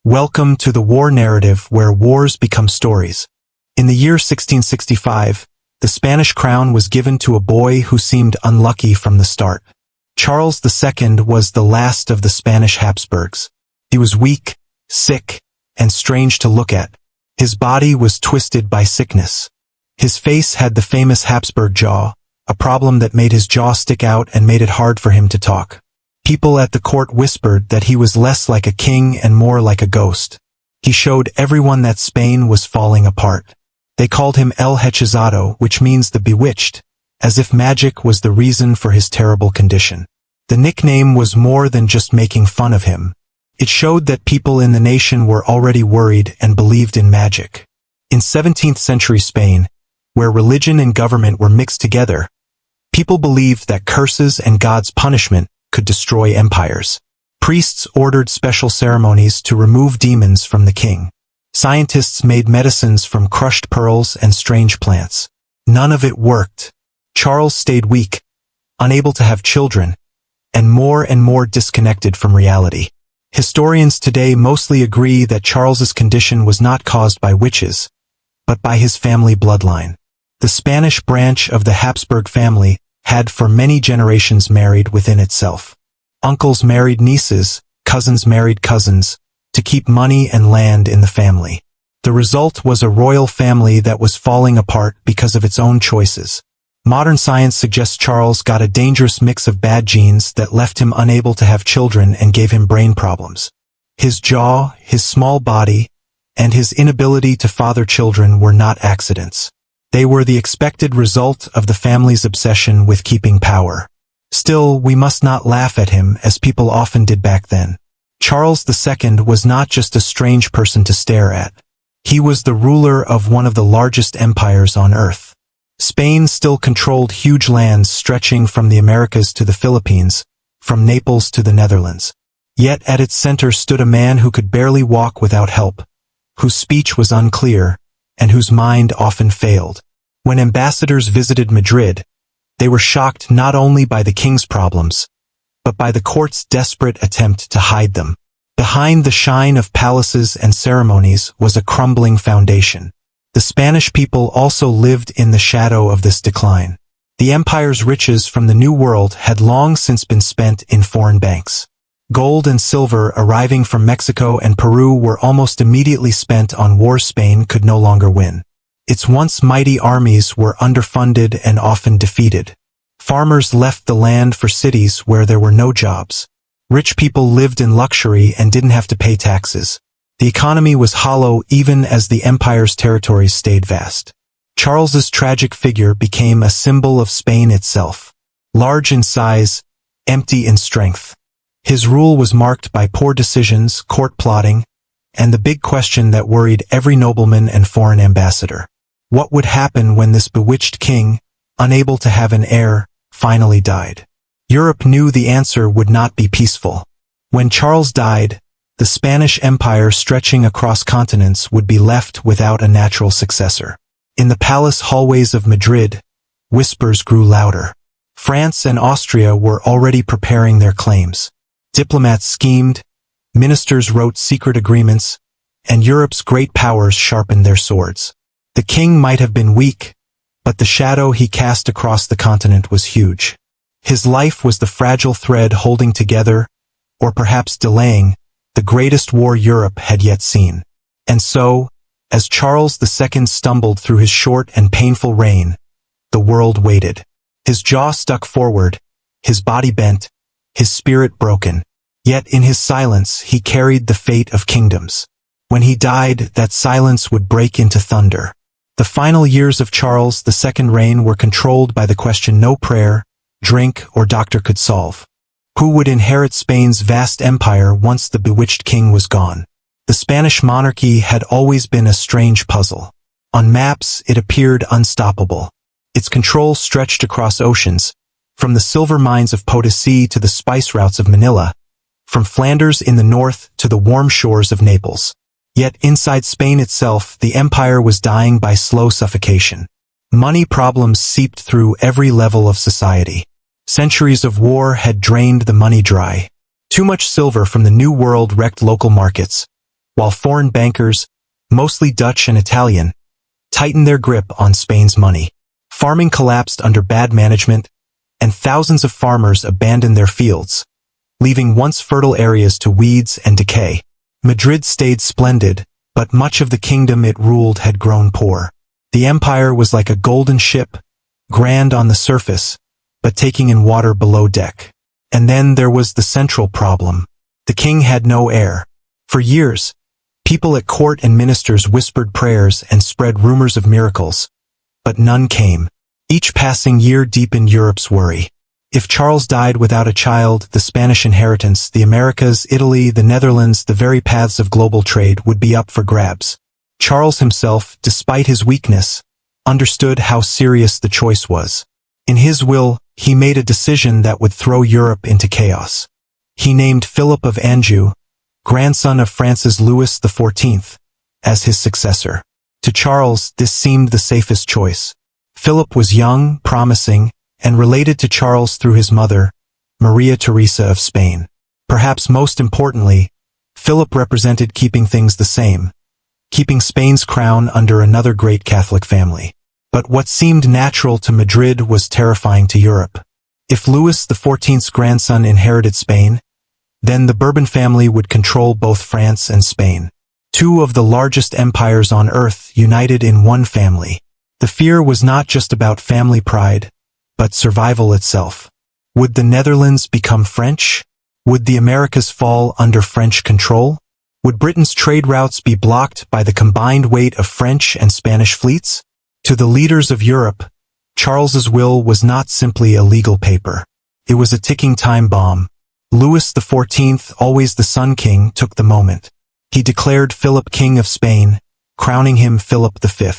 Welcome to the war narrative where wars become stories. In the year 1665, the Spanish crown was given to a boy who seemed unlucky from the start. Charles II was the last of the Spanish Habsburgs. He was weak, sick, and strange to look at. His body was twisted by sickness. His face had the famous Habsburg jaw, a problem that made his jaw stick out and made it hard for him to talk. People at the court whispered that he was less like a king and more like a ghost. He showed everyone that Spain was falling apart. They called him El Hechizado, which means the bewitched, as if magic was the reason for his terrible condition. The nickname was more than just making fun of him. It showed that people in the nation were already worried and believed in magic. In 17th century Spain, where religion and government were mixed together, people believed that curses and God's punishment could destroy empires. Priests ordered special ceremonies to remove demons from the king. Scientists made medicines from crushed pearls and strange plants. None of it worked. Charles stayed weak, unable to have children, and more disconnected from reality. Historians today mostly agree that Charles's condition was not caused by witches, but by his family bloodline. The Spanish branch of the Habsburg family had for many generations married within itself. Uncles married nieces, cousins married cousins, to keep money and land in the family. The result was a royal family that was falling apart because of its own choices. Modern science suggests Charles got a dangerous mix of bad genes that left him unable to have children and gave him brain problems. His jaw, his small body, and his inability to father children were not accidents. They were the expected result of the family's obsession with keeping power. Still, we must not laugh at him as people often did back then. Charles II was not just a strange person to stare at. He was the ruler of one of the largest empires on earth. Spain still controlled huge lands stretching from the Americas to the Philippines, from Naples to the Netherlands. Yet at its center stood a man who could barely walk without help, whose speech was unclear, and whose mind often failed. When ambassadors visited Madrid, they were shocked not only by the king's problems, but by the court's desperate attempt to hide them. Behind the shine of palaces and ceremonies was a crumbling foundation. The Spanish people also lived in the shadow of this decline. The empire's riches from the New World had long since been spent in foreign banks. Gold and silver arriving from Mexico and Peru were almost immediately spent on wars Spain could no longer win. Its once mighty armies were underfunded and often defeated. Farmers left the land for cities where there were no jobs. Rich people lived in luxury and didn't have to pay taxes. The economy was hollow even as the empire's territories stayed vast. Charles's tragic figure became a symbol of Spain itself. Large in size, empty in strength. His rule was marked by poor decisions, court plotting, and the big question that worried every nobleman and foreign ambassador. What would happen when this bewitched king, unable to have an heir, finally died? Europe knew the answer would not be peaceful. When Charles died, the Spanish Empire stretching across continents would be left without a natural successor. In the palace hallways of Madrid, whispers grew louder. France and Austria were already preparing their claims. Diplomats schemed, ministers wrote secret agreements, and Europe's great powers sharpened their swords. The king might have been weak, but the shadow he cast across the continent was huge. His life was the fragile thread holding together, or perhaps delaying, the greatest war Europe had yet seen. And so, as Charles II stumbled through his short and painful reign, the world waited. His jaw stuck forward, his body bent, his spirit broken. Yet in his silence he carried the fate of kingdoms. When he died, that silence would break into thunder. The final years of Charles II's reign were controlled by the question no prayer, drink, or doctor could solve. Who would inherit Spain's vast empire once the bewitched king was gone? The Spanish monarchy had always been a strange puzzle. On maps, it appeared unstoppable. Its control stretched across oceans, from the silver mines of Potosi to the spice routes of Manila, from Flanders in the north to the warm shores of Naples. Yet inside Spain itself, the empire was dying by slow suffocation. Money problems seeped through every level of society. Centuries of war had drained the money dry. Too much silver from the New World wrecked local markets, while foreign bankers, mostly Dutch and Italian, tightened their grip on Spain's money. Farming collapsed under bad management, and thousands of farmers abandoned their fields, leaving once fertile areas to weeds and decay. Madrid stayed splendid, but much of the kingdom it ruled had grown poor. The empire was like a golden ship, grand on the surface, but taking in water below deck. And then there was the central problem. The king had no heir. For years, people at court and ministers whispered prayers and spread rumors of miracles, but none came. Each passing year deepened Europe's worry. If Charles died without a child, the Spanish inheritance, the Americas, Italy, the Netherlands, the very paths of global trade would be up for grabs. Charles himself, despite his weakness, understood how serious the choice was. In his will, he made a decision that would throw Europe into chaos. He named Philip of Anjou, grandson of Francis Louis XIV, as his successor. To Charles, this seemed the safest choice. Philip was young, promising, and related to Charles through his mother, Maria Theresa of Spain. Perhaps most importantly, Philip represented keeping things the same, keeping Spain's crown under another great Catholic family. But what seemed natural to Madrid was terrifying to Europe. If Louis XIV's grandson inherited Spain, then the Bourbon family would control both France and Spain. Two of the largest empires on earth united in one family. The fear was not just about family pride, but survival itself. Would the Netherlands become French? Would the Americas fall under French control? Would Britain's trade routes be blocked by the combined weight of French and Spanish fleets? To the leaders of Europe, Charles's will was not simply a legal paper. It was a ticking time bomb. Louis XIV, always the Sun King, took the moment. He declared Philip King of Spain, crowning him Philip V.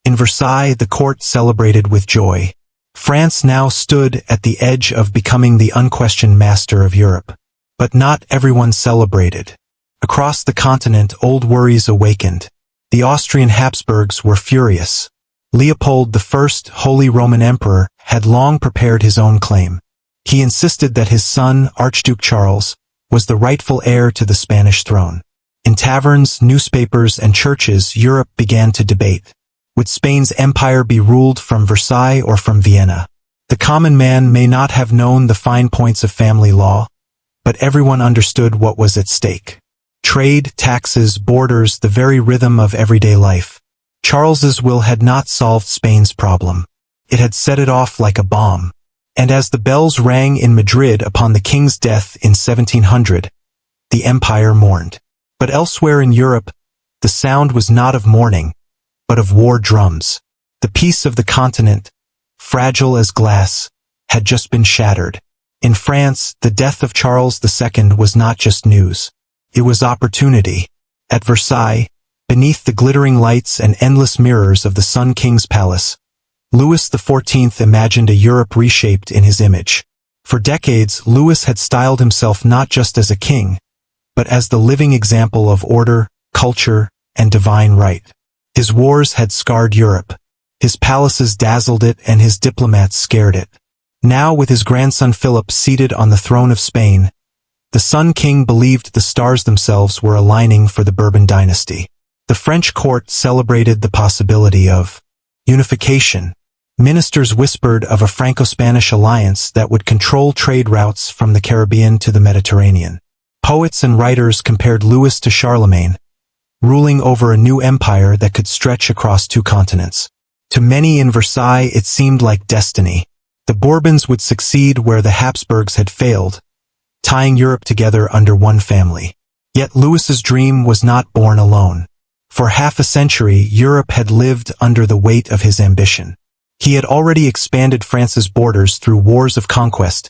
In Versailles, the court celebrated with joy. France now stood at the edge of becoming the unquestioned master of Europe. But not everyone celebrated. Across the continent, old worries awakened. The Austrian Habsburgs were furious. Leopold I, Holy Roman Emperor, had long prepared his own claim. He insisted that his son, Archduke Charles, was the rightful heir to the Spanish throne. In taverns, newspapers, and churches, Europe began to debate. Would Spain's empire be ruled from Versailles or from Vienna? The common man may not have known the fine points of family law, but everyone understood what was at stake. Trade, taxes, borders, the very rhythm of everyday life. Charles's will had not solved Spain's problem. It had set it off like a bomb. And as the bells rang in Madrid upon the king's death in 1700, the empire mourned. But elsewhere in Europe, the sound was not of mourning, but of war drums. The peace of the continent, fragile as glass, had just been shattered. In France, the death of Charles II was not just news. It was opportunity. At Versailles, beneath the glittering lights and endless mirrors of the Sun King's palace, Louis XIV imagined a Europe reshaped in his image. For decades, Louis had styled himself not just as a king, but as the living example of order, culture, and divine right. His wars had scarred Europe. His palaces dazzled it and his diplomats scared it. Now, with his grandson Philip seated on the throne of Spain, the Sun King believed the stars themselves were aligning for the Bourbon dynasty. The French court celebrated the possibility of unification. Ministers whispered of a Franco-Spanish alliance that would control trade routes from the Caribbean to the Mediterranean. Poets and writers compared Louis to Charlemagne, ruling over a new empire that could stretch across two continents. To many in Versailles, it seemed like destiny. The Bourbons would succeed where the Habsburgs had failed, tying Europe together under one family. Yet Louis's dream was not born alone. For half a century, Europe had lived under the weight of his ambition. He had already expanded France's borders through wars of conquest,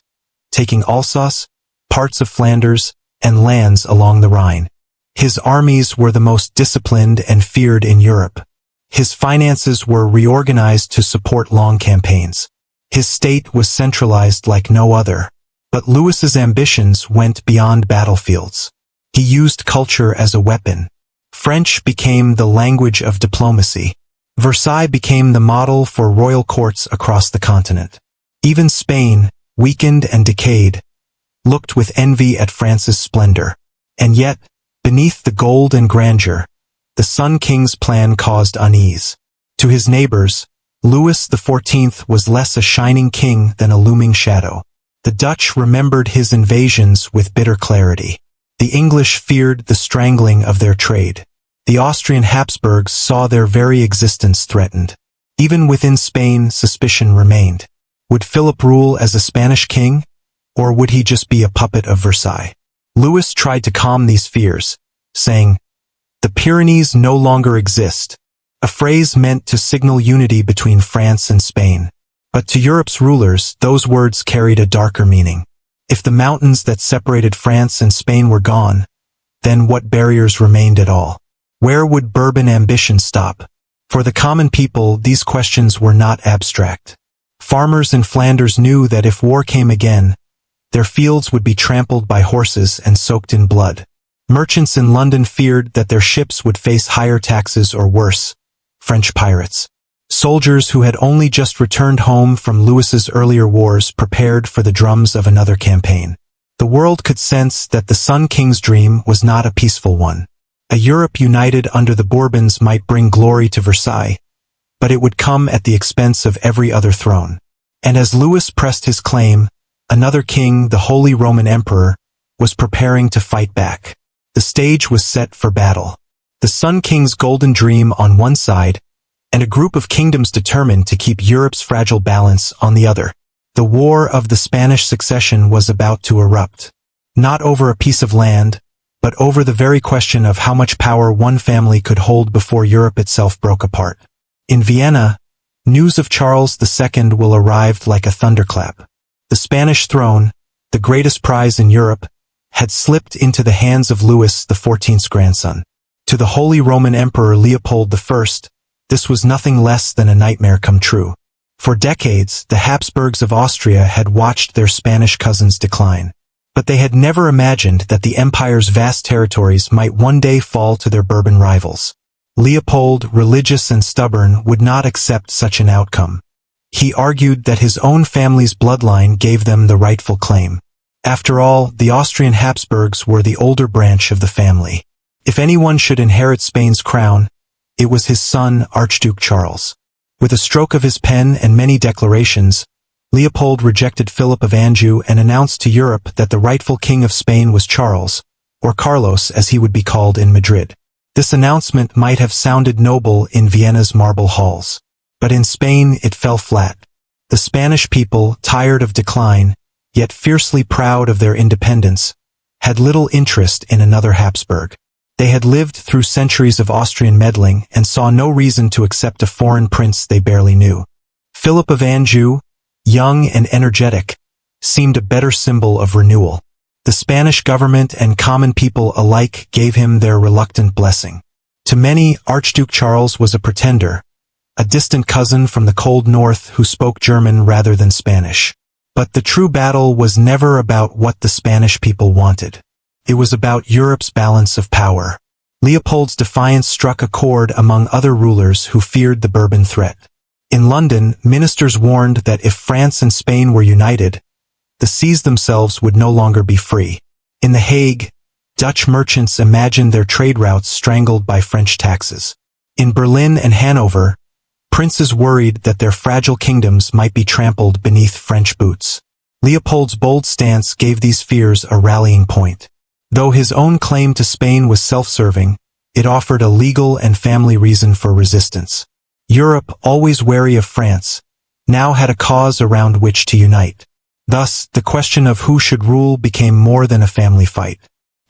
taking Alsace, parts of Flanders, and lands along the Rhine. His armies were the most disciplined and feared in Europe. His finances were reorganized to support long campaigns. His state was centralized like no other. But Louis's ambitions went beyond battlefields. He used culture as a weapon. French became the language of diplomacy. Versailles became the model for royal courts across the continent. Even Spain, weakened and decayed, looked with envy at France's splendor. And yet, Beneath the gold and grandeur, the Sun King's plan caused unease. To his neighbors, Louis XIV was less a shining king than a looming shadow. The Dutch remembered his invasions with bitter clarity. The English feared the strangling of their trade. The Austrian Habsburgs saw their very existence threatened. Even within Spain, suspicion remained. Would Philip rule as a Spanish king, or would he just be a puppet of Versailles? Louis tried to calm these fears, saying, "The Pyrenees no longer exist," a phrase meant to signal unity between France and Spain. But to Europe's rulers, those words carried a darker meaning. If the mountains that separated France and Spain were gone, then what barriers remained at all? Where would Bourbon ambition stop? For the common people, these questions were not abstract. Farmers in Flanders knew that if war came again, their fields would be trampled by horses and soaked in blood. Merchants in London feared that their ships would face higher taxes or worse, French pirates. Soldiers who had only just returned home from Louis's earlier wars prepared for the drums of another campaign. The world could sense that the Sun King's dream was not a peaceful one. A Europe united under the Bourbons might bring glory to Versailles, but it would come at the expense of every other throne. And as Louis pressed his claim, another king, the Holy Roman Emperor, was preparing to fight back. The stage was set for battle. The Sun King's golden dream on one side, and a group of kingdoms determined to keep Europe's fragile balance on the other. The War of the Spanish Succession was about to erupt. Not over a piece of land, but over the very question of how much power one family could hold before Europe itself broke apart. In Vienna, news of Charles II will arrive like a thunderclap. The Spanish throne, the greatest prize in Europe, had slipped into the hands of Louis XIV's grandson. To the Holy Roman Emperor Leopold I, this was nothing less than a nightmare come true. For decades, the Habsburgs of Austria had watched their Spanish cousins decline. But they had never imagined that the empire's vast territories might one day fall to their Bourbon rivals. Leopold, religious and stubborn, would not accept such an outcome. He argued that his own family's bloodline gave them the rightful claim. After all, the Austrian Habsburgs were the older branch of the family. If anyone should inherit Spain's crown, it was his son, Archduke Charles. With a stroke of his pen and many declarations, Leopold rejected Philip of Anjou and announced to Europe that the rightful king of Spain was Charles, or Carlos as he would be called in Madrid. This announcement might have sounded noble in Vienna's marble halls. But in Spain it fell flat. The Spanish people, tired of decline, yet fiercely proud of their independence, had little interest in another Habsburg. They had lived through centuries of Austrian meddling and saw no reason to accept a foreign prince they barely knew. Philip of Anjou, young and energetic, seemed a better symbol of renewal. The Spanish government and common people alike gave him their reluctant blessing. To many, Archduke Charles was a pretender, a distant cousin from the cold north who spoke German rather than Spanish. But the true battle was never about what the Spanish people wanted. It was about Europe's balance of power. Leopold's defiance struck a chord among other rulers who feared the Bourbon threat. In London, ministers warned that if France and Spain were united, the seas themselves would no longer be free. In The Hague, Dutch merchants imagined their trade routes strangled by French taxes. In Berlin and Hanover, princes worried that their fragile kingdoms might be trampled beneath French boots. Leopold's bold stance gave these fears a rallying point. Though his own claim to Spain was self-serving, it offered a legal and family reason for resistance. Europe, always wary of France, now had a cause around which to unite. Thus, the question of who should rule became more than a family fight.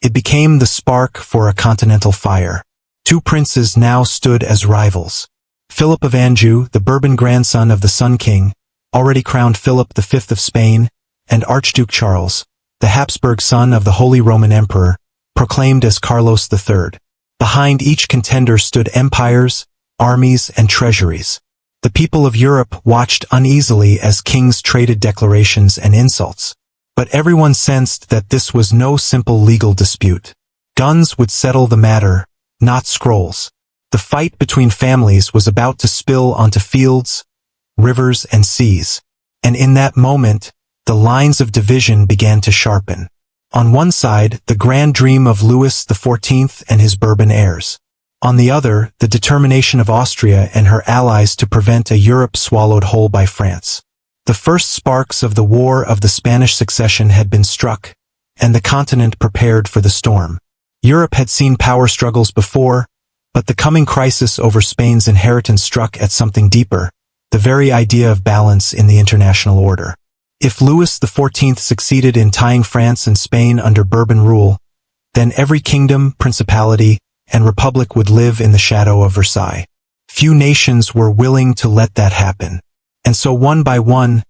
It became the spark for a continental fire. Two princes now stood as rivals. Philip of Anjou, the Bourbon grandson of the Sun King, already crowned Philip V of Spain, and Archduke Charles, the Habsburg son of the Holy Roman Emperor, proclaimed as Carlos III. Behind each contender stood empires, armies, and treasuries. The people of Europe watched uneasily as kings traded declarations and insults. But everyone sensed that this was no simple legal dispute. Guns would settle the matter, not scrolls. The fight between families was about to spill onto fields, rivers, and seas. And in that moment, the lines of division began to sharpen. On one side, the grand dream of Louis XIV and his Bourbon heirs. On the other, the determination of Austria and her allies to prevent a Europe swallowed whole by France. The first sparks of the War of the Spanish Succession had been struck, and the continent prepared for the storm. Europe had seen power struggles before, but the coming crisis over Spain's inheritance struck at something deeper, the very idea of balance in the international order. If Louis XIV succeeded in tying France and Spain under Bourbon rule, then every kingdom, principality, and republic would live in the shadow of Versailles. Few nations were willing to let that happen. And so one by one,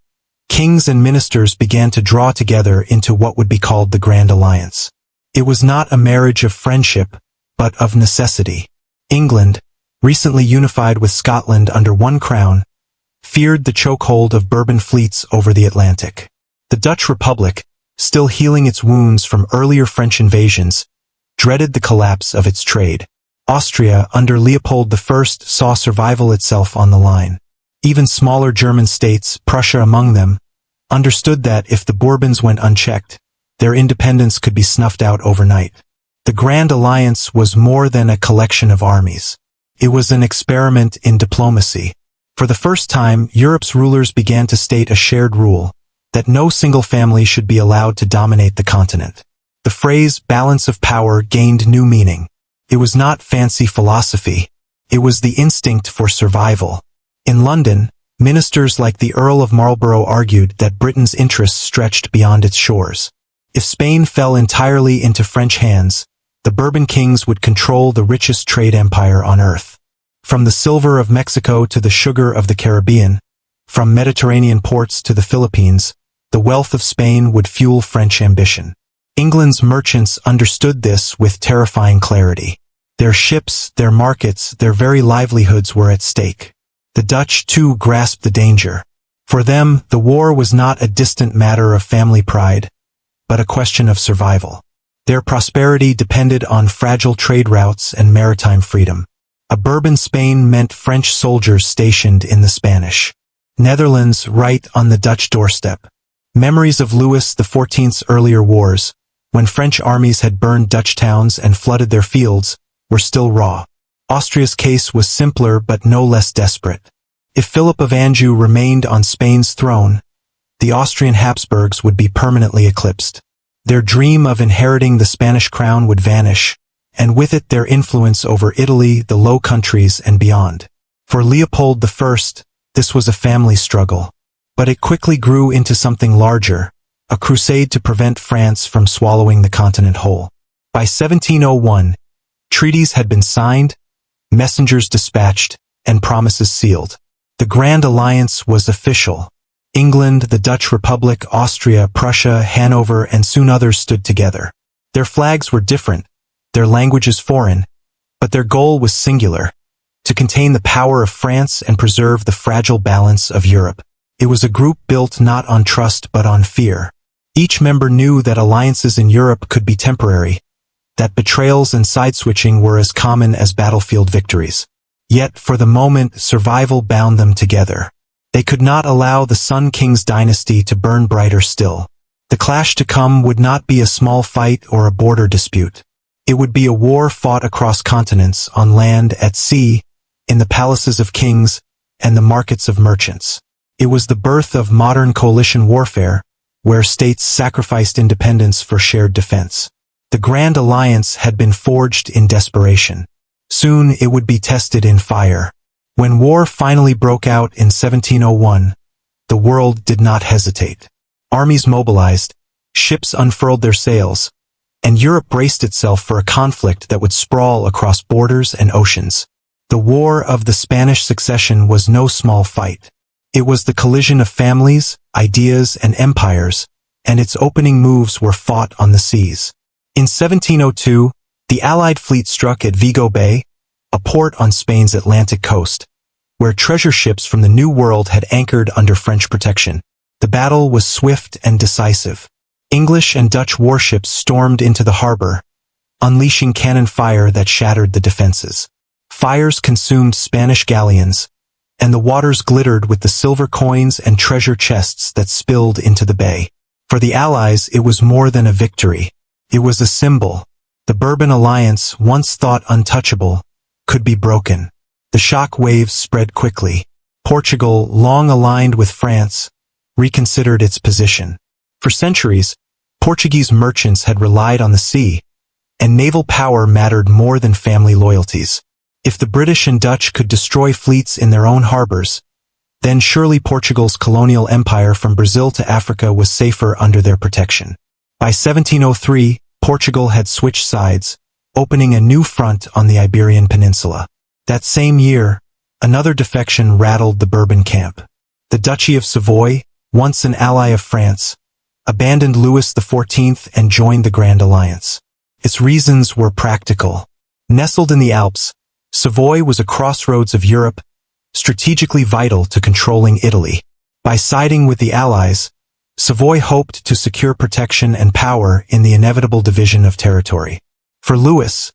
kings and ministers began to draw together into what would be called the Grand Alliance. It was not a marriage of friendship, but of necessity. England, recently unified with Scotland under one crown, feared the chokehold of Bourbon fleets over the Atlantic. The Dutch Republic, still healing its wounds from earlier French invasions, dreaded the collapse of its trade. Austria, under Leopold I, saw survival itself on the line. Even smaller German states, Prussia among them, understood that if the Bourbons went unchecked, their independence could be snuffed out overnight. The Grand Alliance was more than a collection of armies. It was an experiment in diplomacy. For the first time, Europe's rulers began to state a shared rule, that no single family should be allowed to dominate the continent. The phrase balance of power gained new meaning. It was not fancy philosophy. It was the instinct for survival. In London, ministers like the Earl of Marlborough argued that Britain's interests stretched beyond its shores. If Spain fell entirely into French hands, the Bourbon kings would control the richest trade empire on earth. From the silver of Mexico to the sugar of the Caribbean, from Mediterranean ports to the Philippines, the wealth of Spain would fuel French ambition. England's merchants understood this with terrifying clarity. Their ships, their markets, their very livelihoods were at stake. The Dutch, too, grasped the danger. For them, the war was not a distant matter of family pride, but a question of survival. Their prosperity depended on fragile trade routes and maritime freedom. A Bourbon Spain meant French soldiers stationed in the Spanish Netherlands right on the Dutch doorstep. Memories of Louis XIV's earlier wars, when French armies had burned Dutch towns and flooded their fields, were still raw. Austria's case was simpler but no less desperate. If Philip of Anjou remained on Spain's throne, the Austrian Habsburgs would be permanently eclipsed. Their dream of inheriting the Spanish crown would vanish, and with it their influence over Italy, the Low Countries, and beyond. For Leopold I, this was a family struggle. But it quickly grew into something larger, a crusade to prevent France from swallowing the continent whole. By 1701, treaties had been signed, messengers dispatched, and promises sealed. The Grand Alliance was official. England, the Dutch Republic, Austria, Prussia, Hanover, and soon others stood together. Their flags were different, their languages foreign, but their goal was singular, to contain the power of France and preserve the fragile balance of Europe. It was a group built not on trust but on fear. Each member knew that alliances in Europe could be temporary, that betrayals and side-switching were as common as battlefield victories. Yet, for the moment, survival bound them together. They could not allow the Sun King's dynasty to burn brighter still. The clash to come would not be a small fight or a border dispute. It would be a war fought across continents, on land, at sea, in the palaces of kings, and the markets of merchants. It was the birth of modern coalition warfare, where states sacrificed independence for shared defense. The Grand Alliance had been forged in desperation. Soon it would be tested in fire. When war finally broke out in 1701, the world did not hesitate. Armies mobilized, ships unfurled their sails, and Europe braced itself for a conflict that would sprawl across borders and oceans. The War of the Spanish Succession was no small fight. It was the collision of families, ideas, and empires, and its opening moves were fought on the seas. In 1702, the Allied fleet struck at Vigo Bay, a port on Spain's Atlantic coast, where treasure ships from the New World had anchored under French protection. The battle was swift and decisive. English and Dutch warships stormed into the harbor, unleashing cannon fire that shattered the defenses. Fires consumed Spanish galleons, and the waters glittered with the silver coins and treasure chests that spilled into the bay. For the Allies, it was more than a victory. It was a symbol. The Bourbon alliance, once thought untouchable, could be broken. The shock waves spread quickly. Portugal, long aligned with France, reconsidered its position. For centuries, Portuguese merchants had relied on the sea, and naval power mattered more than family loyalties. If the British and Dutch could destroy fleets in their own harbors, then surely Portugal's colonial empire from Brazil to Africa was safer under their protection. By 1703, Portugal had switched sides, opening a new front on the Iberian Peninsula. That same year, another defection rattled the Bourbon camp. The Duchy of Savoy, once an ally of France, abandoned Louis XIV and joined the Grand Alliance. Its reasons were practical. Nestled in the Alps, Savoy was a crossroads of Europe, strategically vital to controlling Italy. By siding with the Allies, Savoy hoped to secure protection and power in the inevitable division of territory. For Louis,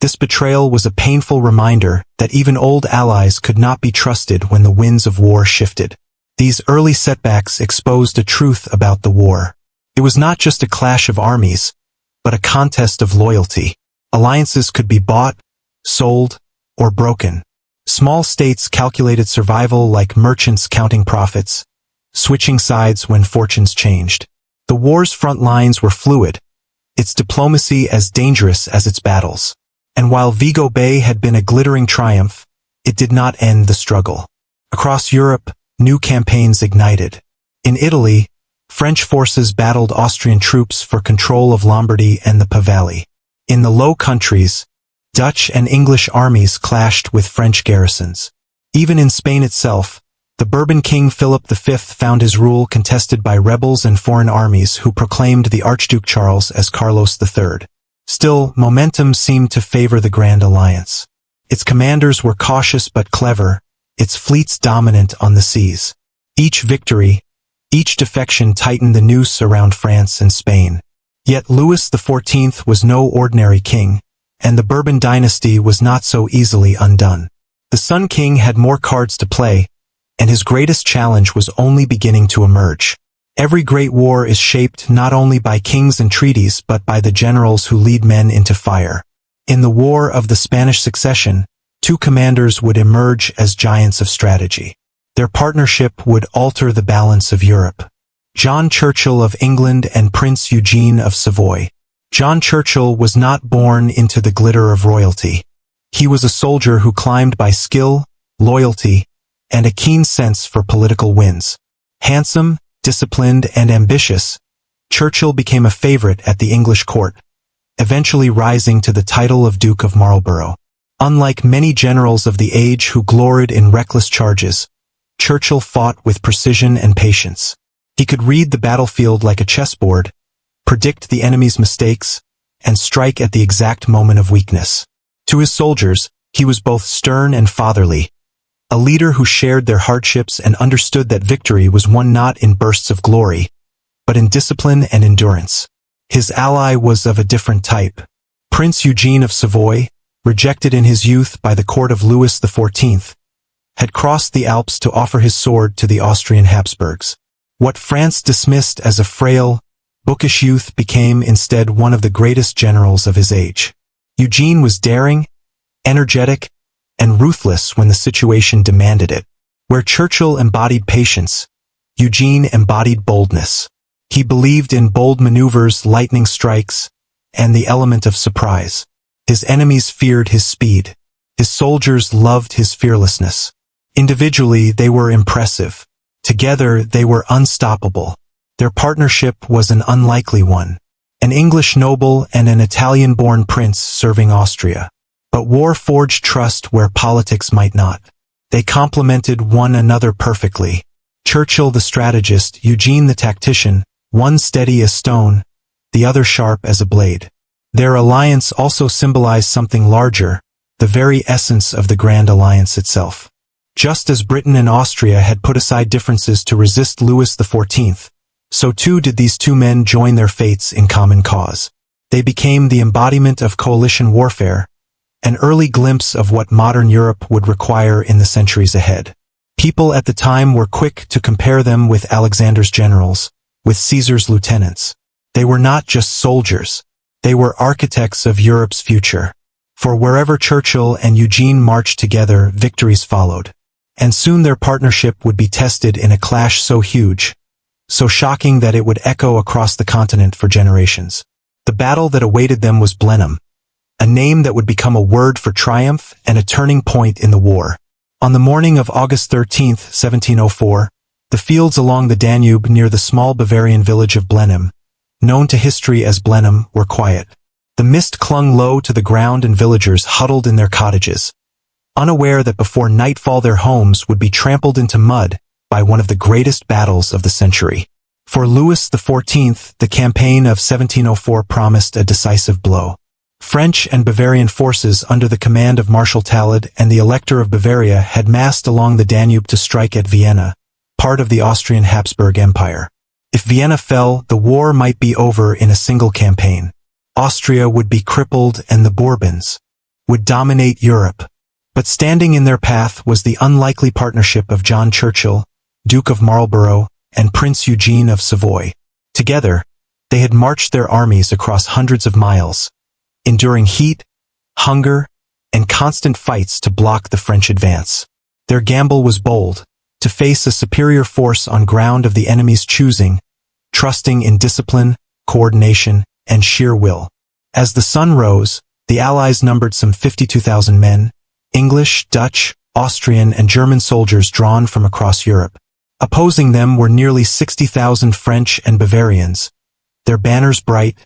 this betrayal was a painful reminder that even old allies could not be trusted when the winds of war shifted. These early setbacks exposed a truth about the war. It was not just a clash of armies, but a contest of loyalty. Alliances could be bought, sold, or broken. Small states calculated survival like merchants counting profits, switching sides when fortunes changed. The war's front lines were fluid, its diplomacy as dangerous as its battles. And while Vigo Bay had been a glittering triumph, it did not end the struggle. Across Europe, new campaigns ignited. In Italy, French forces battled Austrian troops for control of Lombardy and the Po Valley. In the Low Countries, Dutch and English armies clashed with French garrisons. Even in Spain itself, the Bourbon king Philip V found his rule contested by rebels and foreign armies who proclaimed the Archduke Charles as Carlos III. Still, momentum seemed to favor the Grand Alliance. Its commanders were cautious but clever, its fleets dominant on the seas. Each victory, each defection tightened the noose around France and Spain. Yet Louis XIV was no ordinary king, and the Bourbon dynasty was not so easily undone. The Sun King had more cards to play, and his greatest challenge was only beginning to emerge. Every great war is shaped not only by kings and treaties but by the generals who lead men into fire. In the War of the Spanish Succession, two commanders would emerge as giants of strategy. Their partnership would alter the balance of Europe. John Churchill of England and Prince Eugene of Savoy. John Churchill was not born into the glitter of royalty. He was a soldier who climbed by skill, loyalty, and a keen sense for political wins. Handsome, disciplined, and ambitious, Churchill became a favorite at the English court, eventually rising to the title of Duke of Marlborough. Unlike many generals of the age who gloried in reckless charges, Churchill fought with precision and patience. He could read the battlefield like a chessboard, predict the enemy's mistakes, and strike at the exact moment of weakness. To his soldiers, he was both stern and fatherly, a leader who shared their hardships and understood that victory was won not in bursts of glory, but in discipline and endurance. His ally was of a different type. Prince Eugene of Savoy, rejected in his youth by the court of Louis XIV, had crossed the Alps to offer his sword to the Austrian Habsburgs. What France dismissed as a frail, bookish youth became instead one of the greatest generals of his age. Eugene was daring, energetic, and ruthless when the situation demanded it. Where Churchill embodied patience, Eugene embodied boldness. He believed in bold maneuvers, lightning strikes, and the element of surprise. His enemies feared his speed. His soldiers loved his fearlessness. Individually, they were impressive. Together, they were unstoppable. Their partnership was an unlikely one. An English noble and an Italian-born prince serving Austria. But war forged trust where politics might not. They complemented one another perfectly. Churchill the strategist, Eugene the tactician, one steady as stone, the other sharp as a blade. Their alliance also symbolized something larger, the very essence of the Grand Alliance itself. Just as Britain and Austria had put aside differences to resist Louis XIV, so too did these two men join their fates in common cause. They became the embodiment of coalition warfare, an early glimpse of what modern Europe would require in the centuries ahead. People at the time were quick to compare them with Alexander's generals, with Caesar's lieutenants. They were not just soldiers. They were architects of Europe's future. For wherever Churchill and Eugene marched together, victories followed. And soon their partnership would be tested in a clash so huge, so shocking that it would echo across the continent for generations. The battle that awaited them was Blenheim, a name that would become a word for triumph and a turning point in the war. On the morning of August 13, 1704, the fields along the Danube near the small Bavarian village of Blenheim, known to history as Blenheim, were quiet. The mist clung low to the ground and villagers huddled in their cottages, unaware that before nightfall their homes would be trampled into mud by one of the greatest battles of the century. For Louis XIV, the campaign of 1704 promised a decisive blow. French and Bavarian forces under the command of Marshal Talad and the Elector of Bavaria had massed along the Danube to strike at Vienna, part of the Austrian Habsburg Empire. If Vienna fell, the war might be over in a single campaign. Austria would be crippled and the Bourbons would dominate Europe. But standing in their path was the unlikely partnership of John Churchill, Duke of Marlborough, and Prince Eugene of Savoy. Together, they had marched their armies across hundreds of miles, enduring heat, hunger, and constant fights to block the French advance. Their gamble was bold, to face a superior force on ground of the enemy's choosing, trusting in discipline, coordination, and sheer will. As the sun rose, the Allies numbered some 52,000 men, English, Dutch, Austrian, and German soldiers drawn from across Europe. Opposing them were nearly 60,000 French and Bavarians, their banners bright,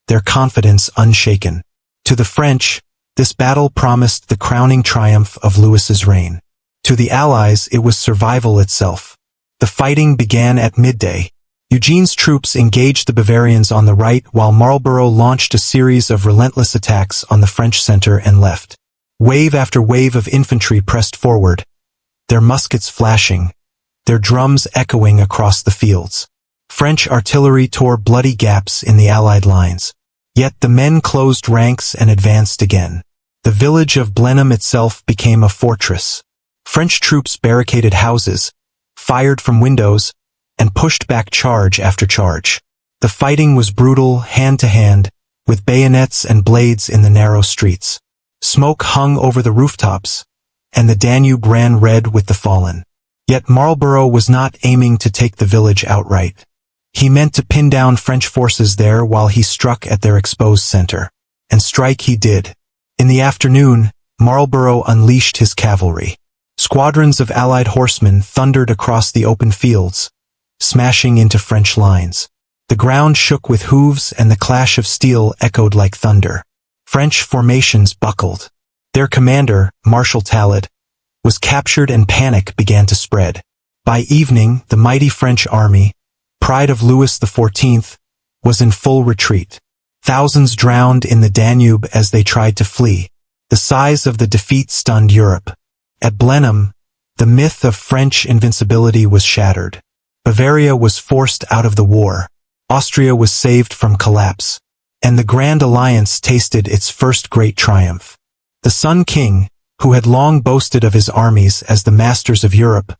their confidence unshaken. To the French, this battle promised the crowning triumph of Louis's reign. To the Allies, it was survival itself. The fighting began at midday. Eugene's troops engaged the Bavarians on the right while Marlborough launched a series of relentless attacks on the French center and left. Wave after wave of infantry pressed forward, their muskets flashing, their drums echoing across the fields. French artillery tore bloody gaps in the Allied lines. Yet the men closed ranks and advanced again. The village of Blenheim itself became a fortress. French troops barricaded houses, fired from windows, and pushed back charge after charge. The fighting was brutal, hand-to-hand, with bayonets and blades in the narrow streets. Smoke hung over the rooftops, and the Danube ran red with the fallen. Yet Marlborough was not aiming to take the village outright. He meant to pin down French forces there while he struck at their exposed center. And strike he did. In the afternoon, Marlborough unleashed his cavalry. Squadrons of Allied horsemen thundered across the open fields, smashing into French lines. The ground shook with hooves and the clash of steel echoed like thunder. French formations buckled. Their commander, Marshal Talad, was captured and panic began to spread. By evening, the mighty French army, pride of Louis XIV, was in full retreat. Thousands drowned in the Danube as they tried to flee. The size of the defeat stunned Europe. At Blenheim, the myth of French invincibility was shattered. Bavaria was forced out of the war. Austria was saved from collapse. And the Grand Alliance tasted its first great triumph. The Sun King, who had long boasted of his armies as the masters of Europe,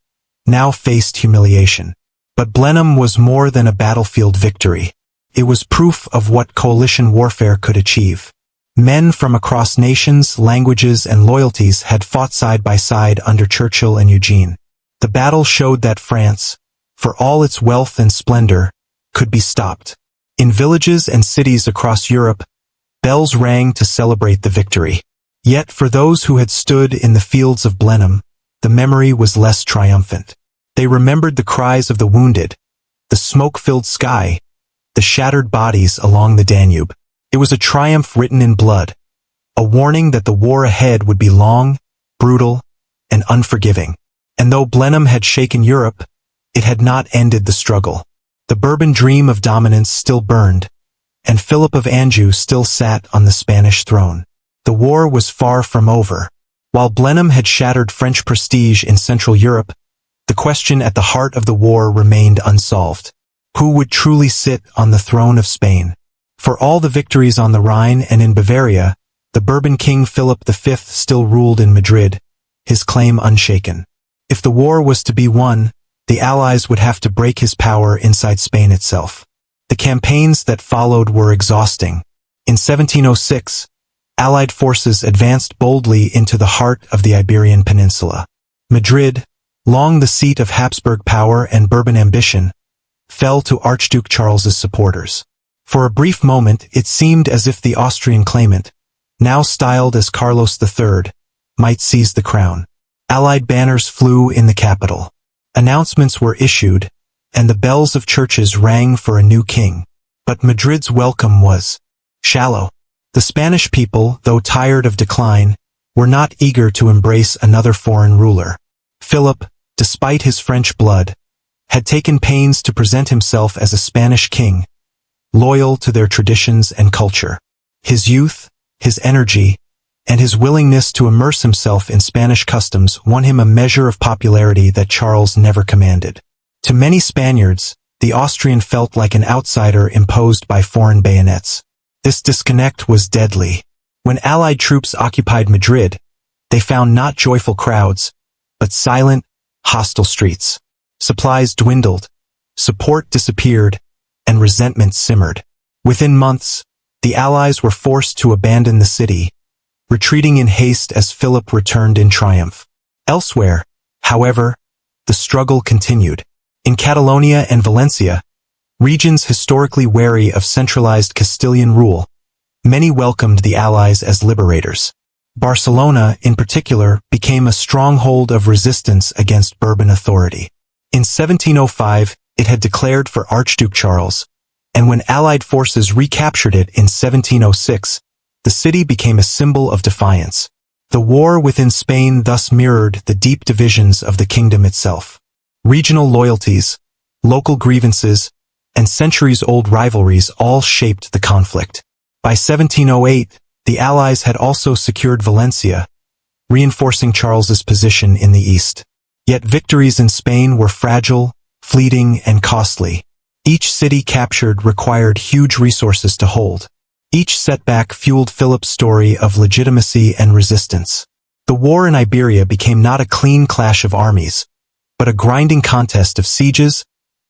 now faced humiliation. But Blenheim was more than a battlefield victory. It was proof of what coalition warfare could achieve. Men from across nations, languages, and loyalties had fought side by side under Churchill and Eugene. The battle showed that France, for all its wealth and splendor, could be stopped. In villages and cities across Europe, bells rang to celebrate the victory. Yet for those who had stood in the fields of Blenheim, the memory was less triumphant. They remembered the cries of the wounded, the smoke-filled sky, the shattered bodies along the Danube. It was a triumph written in blood, a warning that the war ahead would be long, brutal, and unforgiving. And though Blenheim had shaken Europe, it had not ended the struggle. The Bourbon dream of dominance still burned, and Philip of Anjou still sat on the Spanish throne. The war was far from over. While Blenheim had shattered French prestige in Central Europe, the question at the heart of the war remained unsolved. Who would truly sit on the throne of Spain? For all the victories on the Rhine and in Bavaria, the Bourbon king Philip V still ruled in Madrid, his claim unshaken. If the war was to be won, the Allies would have to break his power inside Spain itself. The campaigns that followed were exhausting. In 1706, Allied forces advanced boldly into the heart of the Iberian Peninsula. Madrid, long the seat of Habsburg power and Bourbon ambition, fell to Archduke Charles's supporters. For a brief moment it seemed as if the Austrian claimant, now styled as Carlos III, might seize the crown. Allied banners flew in the capital. Announcements were issued, and the bells of churches rang for a new king. But Madrid's welcome was shallow. The Spanish people, though tired of decline, were not eager to embrace another foreign ruler. Philip, despite his French blood, had taken pains to present himself as a Spanish king, loyal to their traditions and culture. His youth, his energy, and his willingness to immerse himself in Spanish customs won him a measure of popularity that Charles never commanded. To many Spaniards, the Austrian felt like an outsider imposed by foreign bayonets. This disconnect was deadly. When Allied troops occupied Madrid, they found not joyful crowds, but silent, hostile streets. Supplies dwindled, support disappeared, and resentment simmered. Within months, the Allies were forced to abandon the city, retreating in haste as Philip returned in triumph. Elsewhere, however, the struggle continued. In Catalonia and Valencia, regions historically wary of centralized Castilian rule, many welcomed the Allies as liberators. Barcelona, in particular, became a stronghold of resistance against Bourbon authority. In 1705, it had declared for Archduke Charles, and when Allied forces recaptured it in 1706, the city became a symbol of defiance. The war within Spain thus mirrored the deep divisions of the kingdom itself. Regional loyalties, local grievances, and centuries-old rivalries all shaped the conflict. By 1708, the Allies had also secured Valencia, reinforcing Charles's position in the east. Yet victories in Spain were fragile, fleeting, and costly. Each city captured required huge resources to hold. Each setback fueled Philip's story of legitimacy and resistance. The war in Iberia became not a clean clash of armies, but a grinding contest of sieges,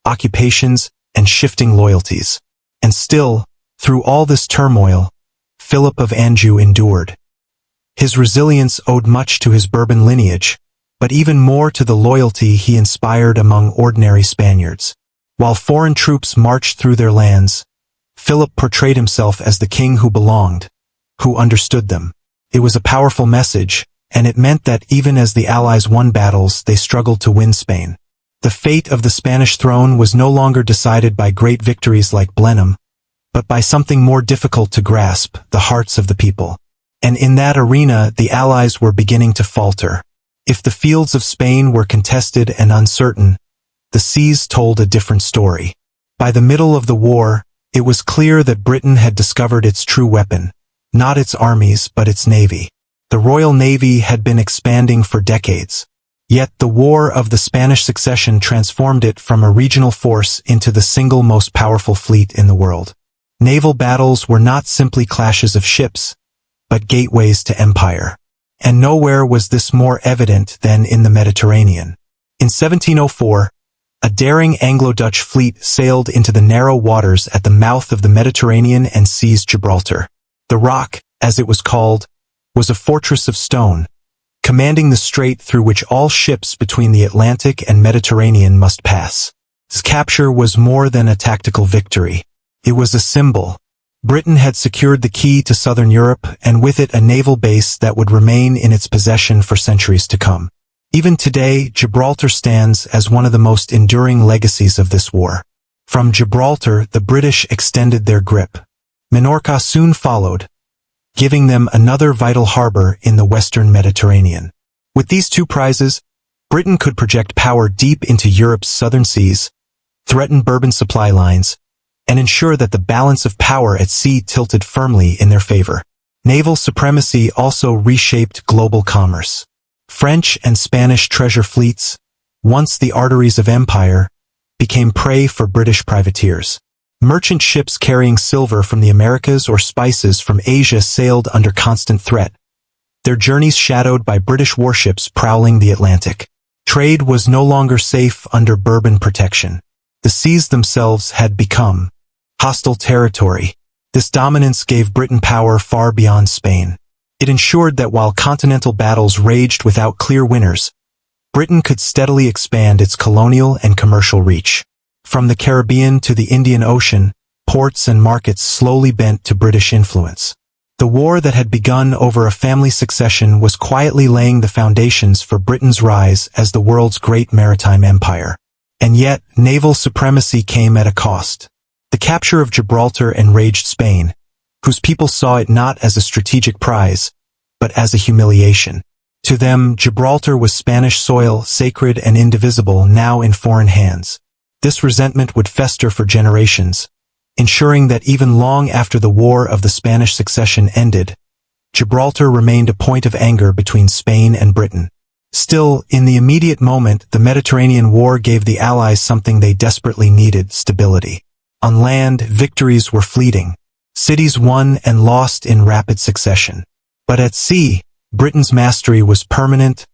occupations, and shifting loyalties. And still, through all this turmoil, Philip of Anjou endured. His resilience owed much to his Bourbon lineage, but even more to the loyalty he inspired among ordinary Spaniards. While foreign troops marched through their lands, Philip portrayed himself as the king who belonged, who understood them. It was a powerful message, and it meant that even as the Allies won battles, they struggled to win Spain. The fate of the Spanish throne was no longer decided by great victories like Blenheim, but by something more difficult to grasp, the hearts of the people. And in that arena, the Allies were beginning to falter. If the fields of Spain were contested and uncertain, the seas told a different story. By the middle of the war, it was clear that Britain had discovered its true weapon, not its armies but its navy. The Royal Navy had been expanding for decades. Yet the War of the Spanish Succession transformed it from a regional force into the single most powerful fleet in the world. Naval battles were not simply clashes of ships, but gateways to empire. And nowhere was this more evident than in the Mediterranean. In 1704, a daring Anglo-Dutch fleet sailed into the narrow waters at the mouth of the Mediterranean and seized Gibraltar. The Rock, as it was called, was a fortress of stone, commanding the strait through which all ships between the Atlantic and Mediterranean must pass. Its capture was more than a tactical victory. It was a symbol. Britain had secured the key to southern Europe, and with it a naval base that would remain in its possession for centuries to come. Even today, Gibraltar stands as one of the most enduring legacies of this war. From Gibraltar, the British extended their grip. Minorca soon followed, giving them another vital harbor in the western Mediterranean. With these two prizes, Britain could project power deep into Europe's southern seas, threaten Bourbon supply lines, and ensure that the balance of power at sea tilted firmly in their favor. Naval supremacy also reshaped global commerce. French and Spanish treasure fleets, once the arteries of empire, became prey for British privateers. Merchant ships carrying silver from the Americas or spices from Asia sailed under constant threat, their journeys shadowed by British warships prowling the Atlantic. Trade was no longer safe under Bourbon protection. The seas themselves had become hostile territory. This dominance gave Britain power far beyond Spain. It ensured that while continental battles raged without clear winners, Britain could steadily expand its colonial and commercial reach. From the Caribbean to the Indian Ocean, ports and markets slowly bent to British influence. The war that had begun over a family succession was quietly laying the foundations for Britain's rise as the world's great maritime empire. And yet, naval supremacy came at a cost. The capture of Gibraltar enraged Spain, whose people saw it not as a strategic prize, but as a humiliation. To them, Gibraltar was Spanish soil, sacred and indivisible, now in foreign hands. This resentment would fester for generations, ensuring that even long after the War of the Spanish Succession ended, Gibraltar remained a point of anger between Spain and Britain. Still, in the immediate moment, the Mediterranean War gave the Allies something they desperately needed: stability. On land, victories were fleeting. Cities won and lost in rapid succession. But at sea, Britain's mastery was permanent,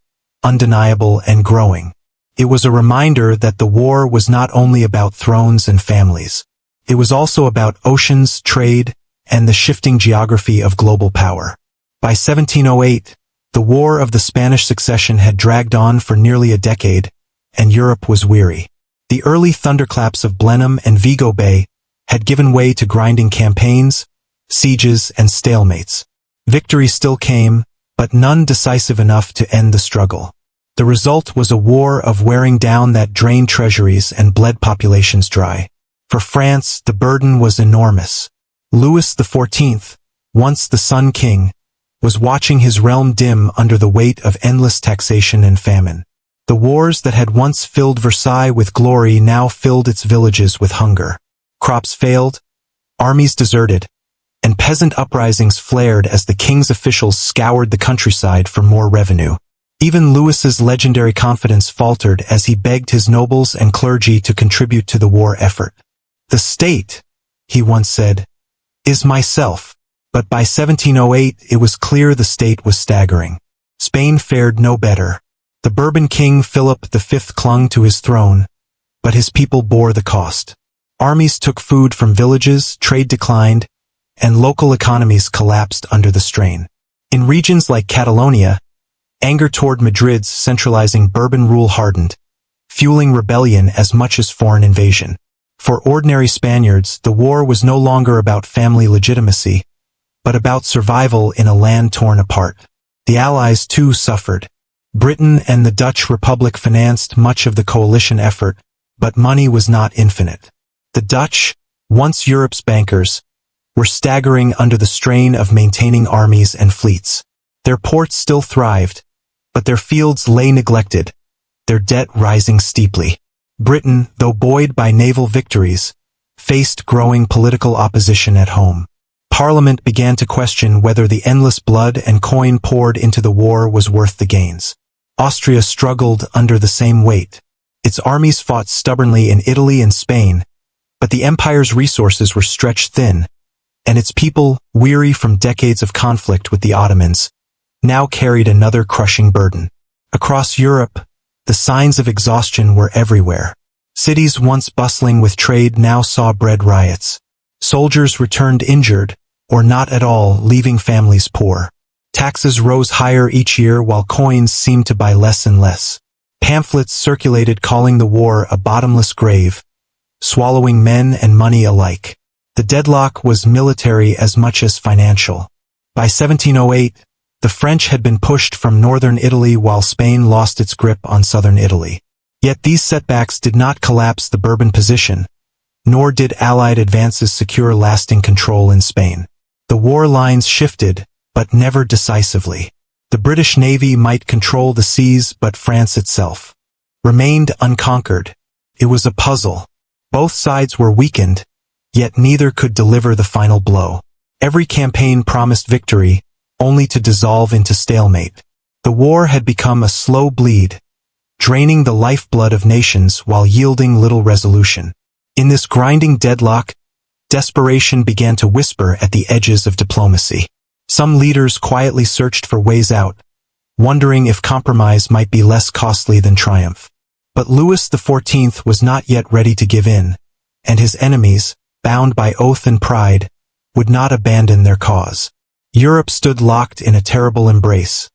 undeniable, and growing. It was a reminder that the war was not only about thrones and families. It was also about oceans, trade, and the shifting geography of global power. By 1708, the War of the Spanish Succession had dragged on for nearly a decade, and Europe was weary. The early thunderclaps of Blenheim and Vigo Bay had given way to grinding campaigns, sieges, and stalemates. Victory still came, but none decisive enough to end the struggle. The result was a war of wearing down that drained treasuries and bled populations dry. For France, the burden was enormous. Louis XIV, once the Sun King, was watching his realm dim under the weight of endless taxation and famine. The wars that had once filled Versailles with glory now filled its villages with hunger. Crops failed, armies deserted, and peasant uprisings flared as the king's officials scoured the countryside for more revenue. Even Louis's legendary confidence faltered as he begged his nobles and clergy to contribute to the war effort. "The state," he once said, "is myself." But by 1708 it was clear the state was staggering. Spain fared no better. The Bourbon king Philip V clung to his throne, but his people bore the cost. Armies took food from villages, trade declined, and local economies collapsed under the strain. In regions like Catalonia, anger toward Madrid's centralizing Bourbon rule hardened, fueling rebellion as much as foreign invasion. For ordinary Spaniards, the war was no longer about family legitimacy, but about survival in a land torn apart. The Allies too suffered. Britain and the Dutch Republic financed much of the coalition effort, but money was not infinite. The Dutch, once Europe's bankers, were staggering under the strain of maintaining armies and fleets. Their ports still thrived, but their fields lay neglected, their debt rising steeply. Britain, though buoyed by naval victories, faced growing political opposition at home. Parliament began to question whether the endless blood and coin poured into the war was worth the gains. Austria struggled under the same weight. Its armies fought stubbornly in Italy and Spain, but the empire's resources were stretched thin, and its people, weary from decades of conflict with the Ottomans, now carried another crushing burden. Across Europe, the signs of exhaustion were everywhere. Cities once bustling with trade now saw bread riots. Soldiers returned injured, or not at all, leaving families poor. Taxes rose higher each year while coins seemed to buy less and less. Pamphlets circulated calling the war a bottomless grave, swallowing men and money alike. The deadlock was military as much as financial. By 1708, the French had been pushed from northern Italy while Spain lost its grip on southern Italy. Yet these setbacks did not collapse the Bourbon position, nor did Allied advances secure lasting control in Spain. The war lines shifted, but never decisively. The British Navy might control the seas, but France itself remained unconquered. It was a puzzle. Both sides were weakened, yet neither could deliver the final blow. Every campaign promised victory, only to dissolve into stalemate. The war had become a slow bleed, draining the lifeblood of nations while yielding little resolution. In this grinding deadlock, desperation began to whisper at the edges of diplomacy. Some leaders quietly searched for ways out, wondering if compromise might be less costly than triumph. But Louis XIV was not yet ready to give in, and his enemies, bound by oath and pride, would not abandon their cause. Europe stood locked in a terrible embrace,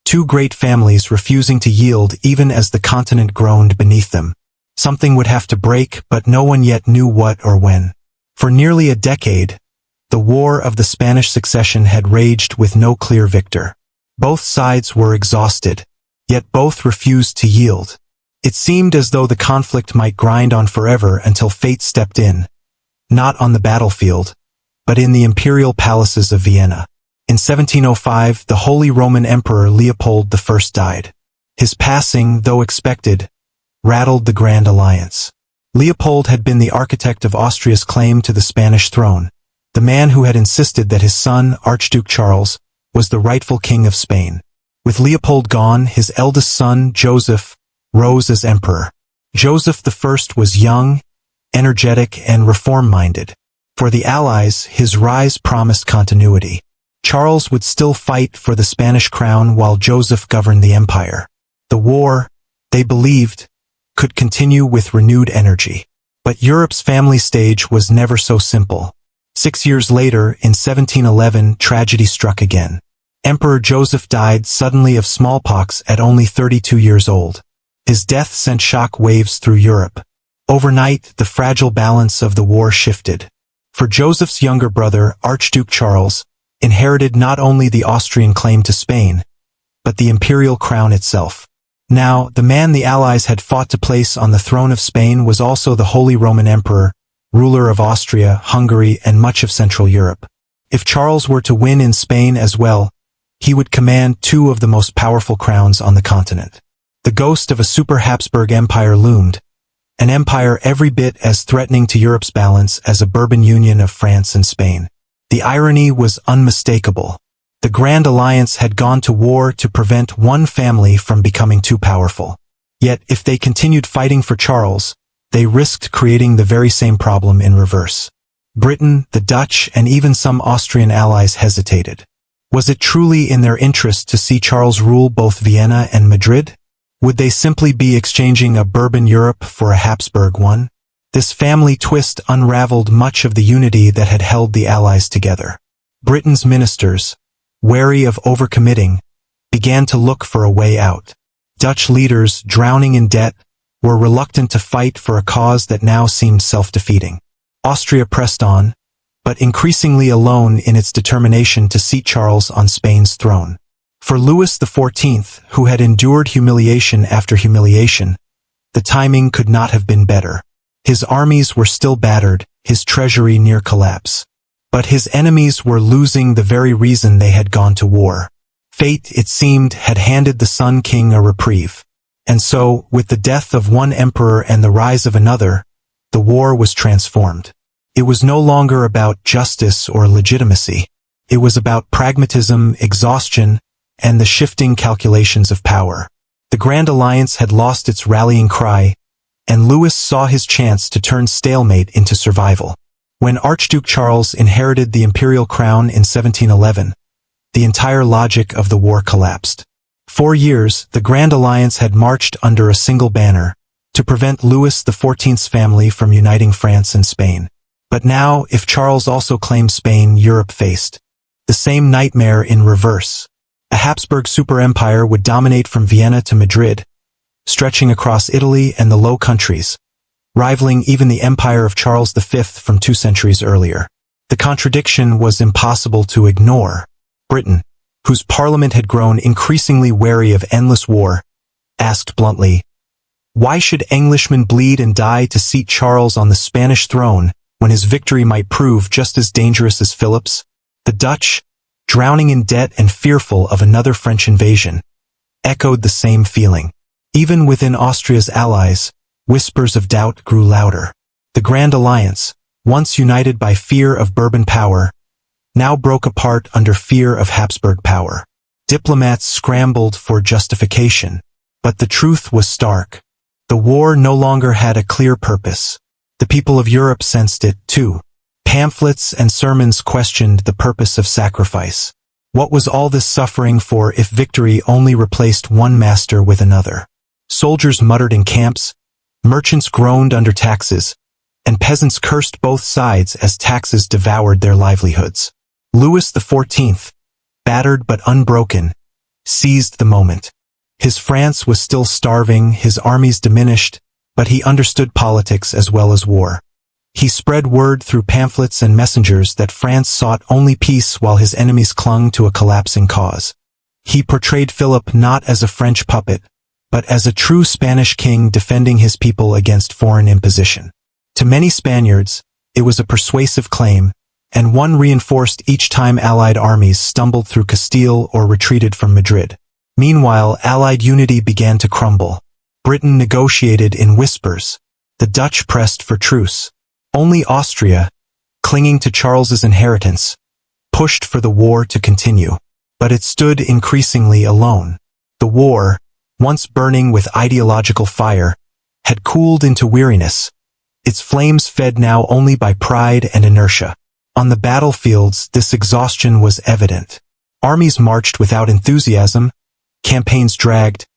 two great families refusing to yield even as the continent groaned beneath them. Something would have to break, but no one yet knew what or when. For nearly a decade, the War of the Spanish Succession had raged with no clear victor. Both sides were exhausted, yet both refused to yield. It seemed as though the conflict might grind on forever until fate stepped in, not on the battlefield, but in the imperial palaces of Vienna. In 1705, the Holy Roman Emperor Leopold I died. His passing, though expected, rattled the Grand Alliance. Leopold had been the architect of Austria's claim to the Spanish throne, the man who had insisted that his son, Archduke Charles, was the rightful king of Spain. With Leopold gone, his eldest son, Joseph, rose as emperor. Joseph I was young, energetic, and reform-minded. For the Allies, his rise promised continuity. Charles would still fight for the Spanish crown while Joseph governed the empire. The war, they believed, could continue with renewed energy. But Europe's family stage was never so simple. 6 years later, in 1711, tragedy struck again. Emperor Joseph died suddenly of smallpox at only 32 years old. His death sent shock waves through Europe. Overnight, the fragile balance of the war shifted. For Joseph's younger brother, Archduke Charles, inherited not only the Austrian claim to Spain, but the imperial crown itself. Now, the man the Allies had fought to place on the throne of Spain was also the Holy Roman Emperor, ruler of Austria, Hungary, and much of Central Europe. If Charles were to win in Spain as well, he would command two of the most powerful crowns on the continent. The ghost of a super Habsburg empire loomed, an empire every bit as threatening to Europe's balance as a Bourbon union of France and Spain. The irony was unmistakable. The Grand Alliance had gone to war to prevent one family from becoming too powerful. Yet, if they continued fighting for Charles, they risked creating the very same problem in reverse. Britain, the Dutch, and even some Austrian allies hesitated. Was it truly in their interest to see Charles rule both Vienna and Madrid? Would they simply be exchanging a Bourbon Europe for a Habsburg one? This family twist unraveled much of the unity that had held the Allies together. Britain's ministers, wary of overcommitting, began to look for a way out. Dutch leaders, drowning in debt, were reluctant to fight for a cause that now seemed self-defeating. Austria pressed on, but increasingly alone in its determination to seat Charles on Spain's throne. For Louis XIV, who had endured humiliation after humiliation, the timing could not have been better. His armies were still battered, his treasury near collapse. But his enemies were losing the very reason they had gone to war. Fate, it seemed, had handed the Sun King a reprieve. And so, with the death of one emperor and the rise of another, the war was transformed. It was no longer about justice or legitimacy. It was about pragmatism, exhaustion, and the shifting calculations of power. The Grand Alliance had lost its rallying cry, and Louis saw his chance to turn stalemate into survival. When Archduke Charles inherited the imperial crown in 1711, the entire logic of the war collapsed. 4 years, the Grand Alliance had marched under a single banner, to prevent Louis XIV's family from uniting France and Spain. But now, if Charles also claimed Spain, Europe faced the same nightmare in reverse. A Habsburg super-empire would dominate from Vienna to Madrid, stretching across Italy and the Low Countries, rivaling even the empire of Charles V from 2 centuries earlier. The contradiction was impossible to ignore. Britain, whose parliament had grown increasingly wary of endless war, asked bluntly, why should Englishmen bleed and die to seat Charles on the Spanish throne when his victory might prove just as dangerous as Philip's? The Dutch, drowning in debt and fearful of another French invasion, echoed the same feeling. Even within Austria's allies, whispers of doubt grew louder. The Grand Alliance, once united by fear of Bourbon power, now broke apart under fear of Habsburg power. Diplomats scrambled for justification, but the truth was stark. The war no longer had a clear purpose. The people of Europe sensed it, too. Pamphlets and sermons questioned the purpose of sacrifice. What was all this suffering for if victory only replaced one master with another? Soldiers muttered in camps, merchants groaned under taxes, and peasants cursed both sides as taxes devoured their livelihoods. Louis XIV, battered but unbroken, seized the moment. His France was still starving, his armies diminished, but he understood politics as well as war. He spread word through pamphlets and messengers that France sought only peace while his enemies clung to a collapsing cause. He portrayed Philip not as a French puppet, but as a true Spanish king defending his people against foreign imposition. To many Spaniards, it was a persuasive claim, and one reinforced each time Allied armies stumbled through Castile or retreated from Madrid. Meanwhile, Allied unity began to crumble. Britain negotiated in whispers. The Dutch pressed for truce. Only Austria, clinging to Charles's inheritance, pushed for the war to continue. But it stood increasingly alone. The war, once burning with ideological fire, had cooled into weariness, its flames fed now only by pride and inertia. On the battlefields, this exhaustion was evident. Armies marched without enthusiasm, campaigns dragged,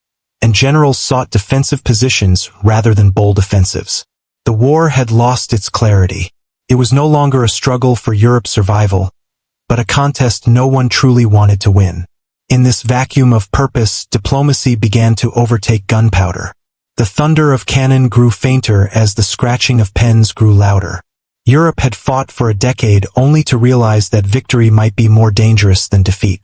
and generals sought defensive positions rather than bold offensives. The war had lost its clarity. It was no longer a struggle for Europe's survival, but a contest no one truly wanted to win. In this vacuum of purpose, diplomacy began to overtake gunpowder. The thunder of cannon grew fainter as the scratching of pens grew louder. Europe had fought for a decade only to realize that victory might be more dangerous than defeat.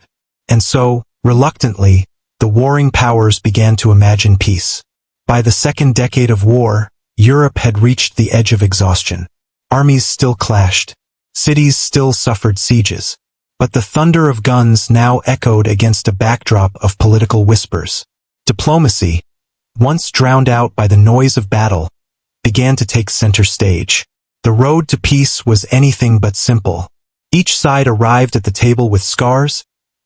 And so, reluctantly, the warring powers began to imagine peace. By the second decade of war, Europe had reached the edge of exhaustion. Armies still clashed. Cities still suffered sieges. But the thunder of guns now echoed against a backdrop of political whispers. Diplomacy, once drowned out by the noise of battle, began to take center stage. The road to peace was anything but simple. Each side arrived at the table with scars,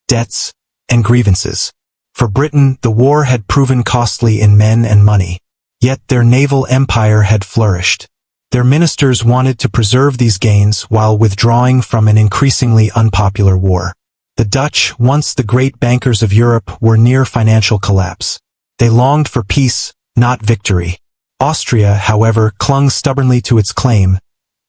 debts, and grievances. For Britain, the war had proven costly in men and money. Yet their naval empire had flourished. Their ministers wanted to preserve these gains while withdrawing from an increasingly unpopular war. The Dutch, once the great bankers of Europe, were near financial collapse. They longed for peace, not victory. Austria, however, clung stubbornly to its claim,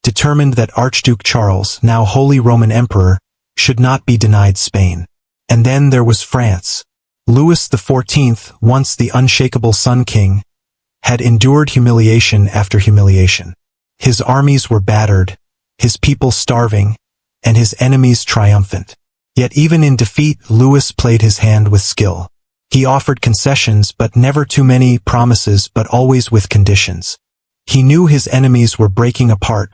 determined that Archduke Charles, now Holy Roman Emperor, should not be denied Spain. And then there was France. Louis XIV, once the unshakable Sun King, had endured humiliation after humiliation. His armies were battered, his people starving, and his enemies triumphant. Yet even in defeat, Louis played his hand with skill. He offered concessions, but never too many, promises, but always with conditions. He knew his enemies were breaking apart,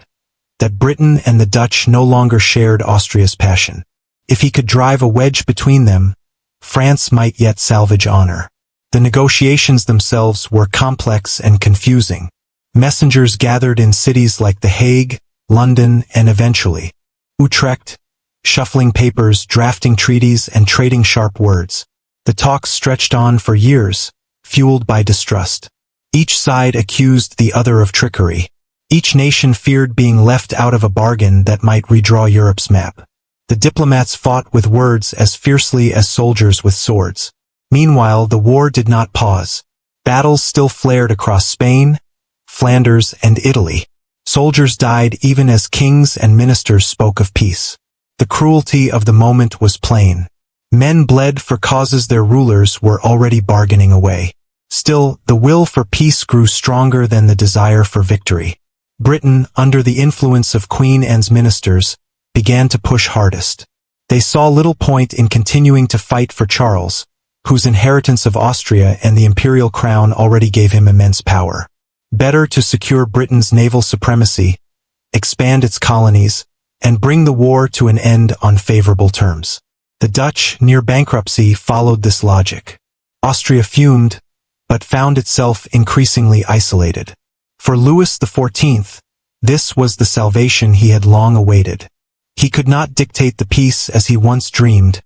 that Britain and the Dutch no longer shared Austria's passion. If he could drive a wedge between them, France might yet salvage honor. The negotiations themselves were complex and confusing. Messengers gathered in cities like The Hague, London, and eventually Utrecht, shuffling papers, drafting treaties, and trading sharp words. The talks stretched on for years, fueled by distrust. Each side accused the other of trickery. Each nation feared being left out of a bargain that might redraw Europe's map. The diplomats fought with words as fiercely as soldiers with swords. Meanwhile, the war did not pause. Battles still flared across Spain, Flanders, and Italy. Soldiers died even as kings and ministers spoke of peace. The cruelty of the moment was plain. Men bled for causes their rulers were already bargaining away. Still, the will for peace grew stronger than the desire for victory. Britain, under the influence of Queen Anne's ministers, began to push hardest. They saw little point in continuing to fight for Charles, whose inheritance of Austria and the imperial crown already gave him immense power. Better to secure Britain's naval supremacy, expand its colonies, and bring the war to an end on favorable terms. The Dutch, near bankruptcy, followed this logic. Austria fumed, but found itself increasingly isolated. For Louis XIV, this was the salvation he had long awaited. He could not dictate the peace as he once dreamed,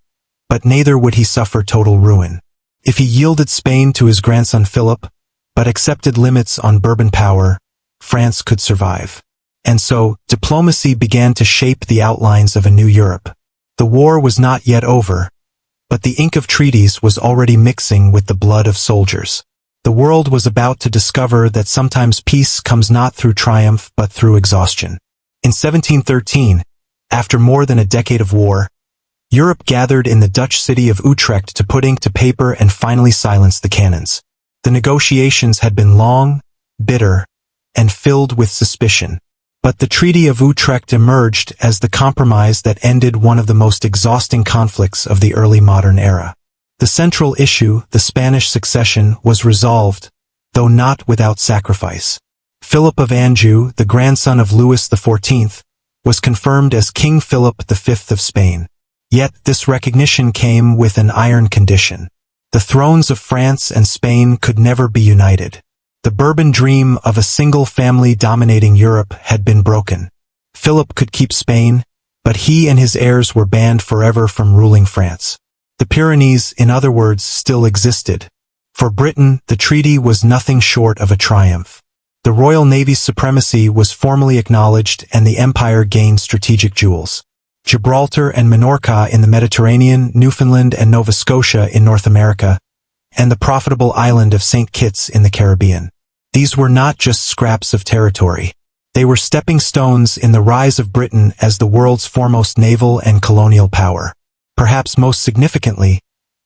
but neither would he suffer total ruin. If he yielded Spain to his grandson Philip, but accepted limits on Bourbon power, France could survive. And so, diplomacy began to shape the outlines of a new Europe. The war was not yet over, but the ink of treaties was already mixing with the blood of soldiers. The world was about to discover that sometimes peace comes not through triumph but through exhaustion. In 1713, after more than a decade of war, Europe gathered in the Dutch city of Utrecht to put ink to paper and finally silence the cannons. The negotiations had been long, bitter, and filled with suspicion. But the Treaty of Utrecht emerged as the compromise that ended one of the most exhausting conflicts of the early modern era. The central issue, the Spanish succession, was resolved, though not without sacrifice. Philip of Anjou, the grandson of Louis XIV, was confirmed as King Philip V of Spain. Yet this recognition came with an iron condition. The thrones of France and Spain could never be united. The Bourbon dream of a single family dominating Europe had been broken. Philip could keep Spain, but he and his heirs were banned forever from ruling France. The Pyrenees, in other words, still existed. For Britain, the treaty was nothing short of a triumph. The Royal Navy's supremacy was formally acknowledged and the empire gained strategic jewels. Gibraltar and Minorca in the Mediterranean, Newfoundland and Nova Scotia in North America, and the profitable island of St. Kitts in the Caribbean. These were not just scraps of territory. They were stepping stones in the rise of Britain as the world's foremost naval and colonial power. Perhaps most significantly,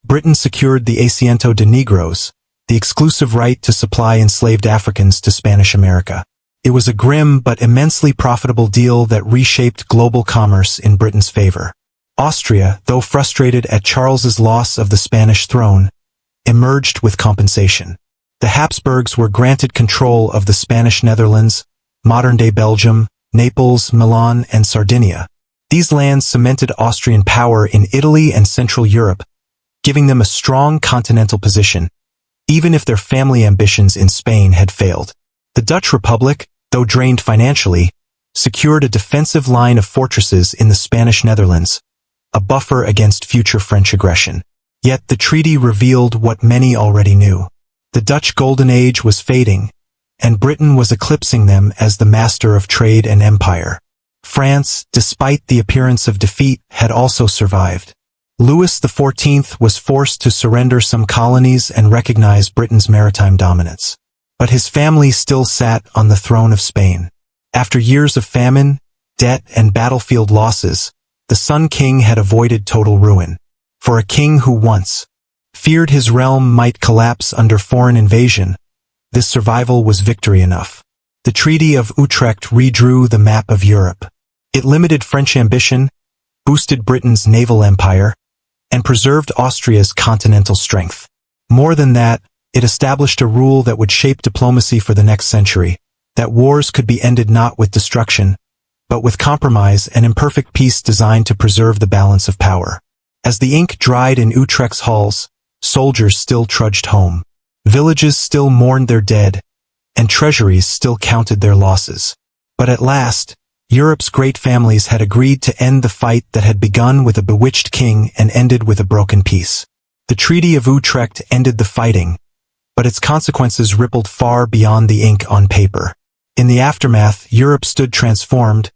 Britain secured the Asiento de Negros, the exclusive right to supply enslaved Africans to Spanish America. It was a grim but immensely profitable deal that reshaped global commerce in Britain's favor. Austria, though frustrated at Charles's loss of the Spanish throne, emerged with compensation. The Habsburgs were granted control of the Spanish Netherlands, modern-day Belgium, Naples, Milan, and Sardinia. These lands cemented Austrian power in Italy and Central Europe, giving them a strong continental position, even if their family ambitions in Spain had failed. The Dutch Republic, though drained financially, secured a defensive line of fortresses in the Spanish Netherlands, a buffer against future French aggression. Yet the treaty revealed what many already knew. The Dutch Golden Age was fading, and Britain was eclipsing them as the master of trade and empire. France, despite the appearance of defeat, had also survived. Louis XIV was forced to surrender some colonies and recognize Britain's maritime dominance. But his family still sat on the throne of Spain. After years of famine, debt, and battlefield losses, the Sun King had avoided total ruin. For a king who once feared his realm might collapse under foreign invasion, this survival was victory enough. The Treaty of Utrecht redrew the map of Europe. It limited French ambition, boosted Britain's naval empire, and preserved Austria's continental strength. More than that, it established a rule that would shape diplomacy for the next century, that wars could be ended not with destruction, but with compromise and imperfect peace designed to preserve the balance of power. As the ink dried in Utrecht's halls, soldiers still trudged home. Villages still mourned their dead, and treasuries still counted their losses. But at last, Europe's great families had agreed to end the fight that had begun with a bewitched king and ended with a broken peace. The Treaty of Utrecht ended the fighting, but its consequences rippled far beyond the ink on paper. In the aftermath, Europe stood transformed,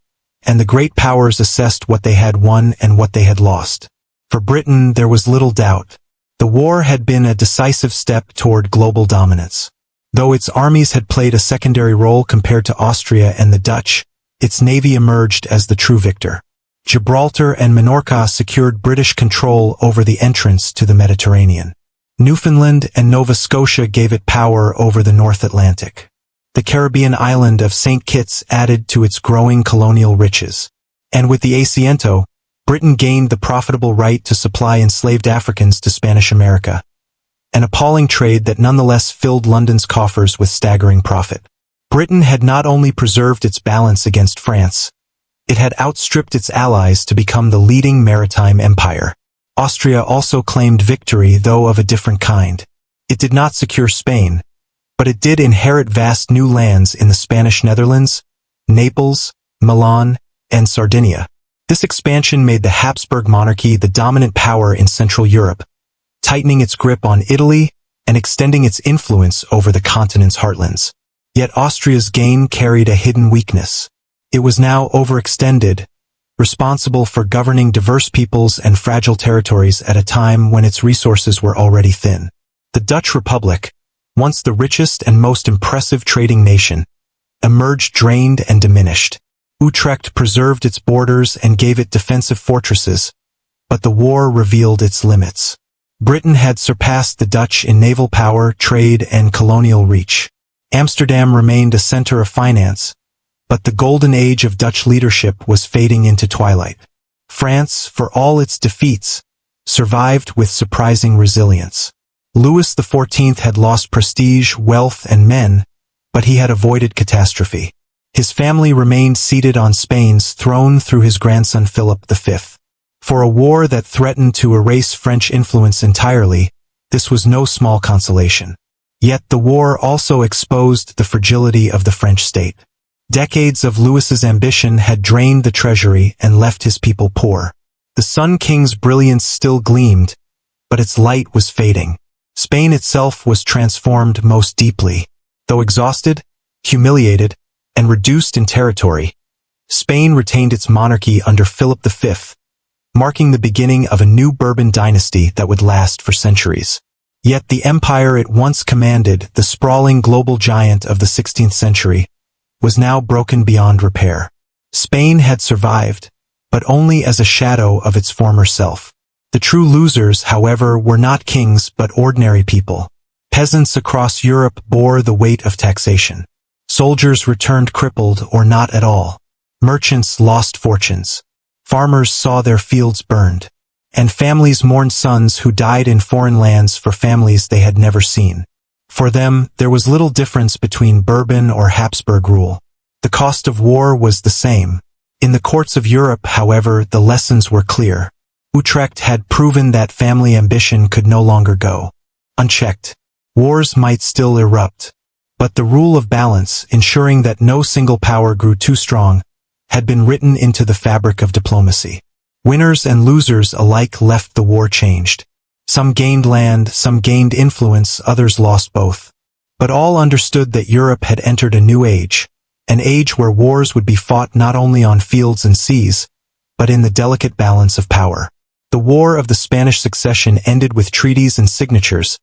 and the great powers assessed what they had won and what they had lost. For Britain, there was little doubt. The war had been a decisive step toward global dominance. Though its armies had played a secondary role compared to Austria and the Dutch, its navy emerged as the true victor. Gibraltar and Minorca secured British control over the entrance to the Mediterranean. Newfoundland and Nova Scotia gave it power over the North Atlantic. The Caribbean island of St. Kitts added to its growing colonial riches. And with the Asiento, Britain gained the profitable right to supply enslaved Africans to Spanish America, an appalling trade that nonetheless filled London's coffers with staggering profit. Britain had not only preserved its balance against France, it had outstripped its allies to become the leading maritime empire. Austria also claimed victory, though of a different kind. It did not secure Spain, but it did inherit vast new lands in the Spanish Netherlands, Naples, Milan, and Sardinia. This expansion made the Habsburg monarchy the dominant power in Central Europe, tightening its grip on Italy and extending its influence over the continent's heartlands. Yet Austria's gain carried a hidden weakness. It was now overextended, responsible for governing diverse peoples and fragile territories at a time when its resources were already thin. The Dutch Republic, once the richest and most impressive trading nation, emerged drained and diminished. Utrecht preserved its borders and gave it defensive fortresses, but the war revealed its limits. Britain had surpassed the Dutch in naval power, trade, and colonial reach. Amsterdam remained a center of finance, but the golden age of Dutch leadership was fading into twilight. France, for all its defeats, survived with surprising resilience. Louis XIV had lost prestige, wealth, and men, but he had avoided catastrophe. His family remained seated on Spain's throne through his grandson Philip V. For a war that threatened to erase French influence entirely, this was no small consolation. Yet the war also exposed the fragility of the French state. Decades of Louis's ambition had drained the treasury and left his people poor. The Sun King's brilliance still gleamed, but its light was fading. Spain itself was transformed most deeply. Though exhausted, humiliated, and reduced in territory, Spain retained its monarchy under Philip V, marking the beginning of a new Bourbon dynasty that would last for centuries. Yet the empire it once commanded, the sprawling global giant of the 16th century, was now broken beyond repair. Spain had survived, but only as a shadow of its former self. The true losers, however, were not kings but ordinary people. Peasants across Europe bore the weight of taxation. Soldiers returned crippled or not at all. Merchants lost fortunes. Farmers saw their fields burned. And families mourned sons who died in foreign lands for families they had never seen. For them, there was little difference between Bourbon or Habsburg rule. The cost of war was the same. In the courts of Europe, however, the lessons were clear. Utrecht had proven that family ambition could no longer go unchecked. Wars might still erupt, but the rule of balance, ensuring that no single power grew too strong, had been written into the fabric of diplomacy. Winners and losers alike left the war changed. Some gained land, some gained influence, others lost both. But all understood that Europe had entered a new age, an age where wars would be fought not only on fields and seas, but in the delicate balance of power. The War of the Spanish Succession ended with treaties and signatures,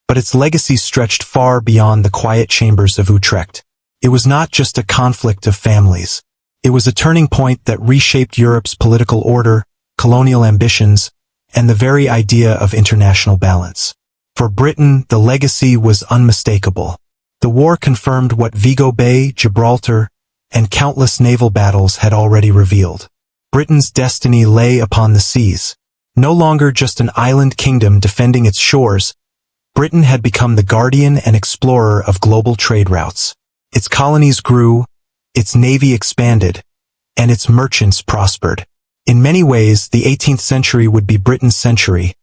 but its legacy stretched far beyond the quiet chambers of Utrecht. It was not just a conflict of families. It was a turning point that reshaped Europe's political order, colonial ambitions, and the very idea of international balance. For Britain, the legacy was unmistakable. The war confirmed what Vigo Bay, Gibraltar, and countless naval battles had already revealed. Britain's destiny lay upon the seas. No longer just an island kingdom defending its shores, Britain had become the guardian and explorer of global trade routes. Its colonies grew, its navy expanded, and its merchants prospered. In many ways, the 18th century would be Britain's century,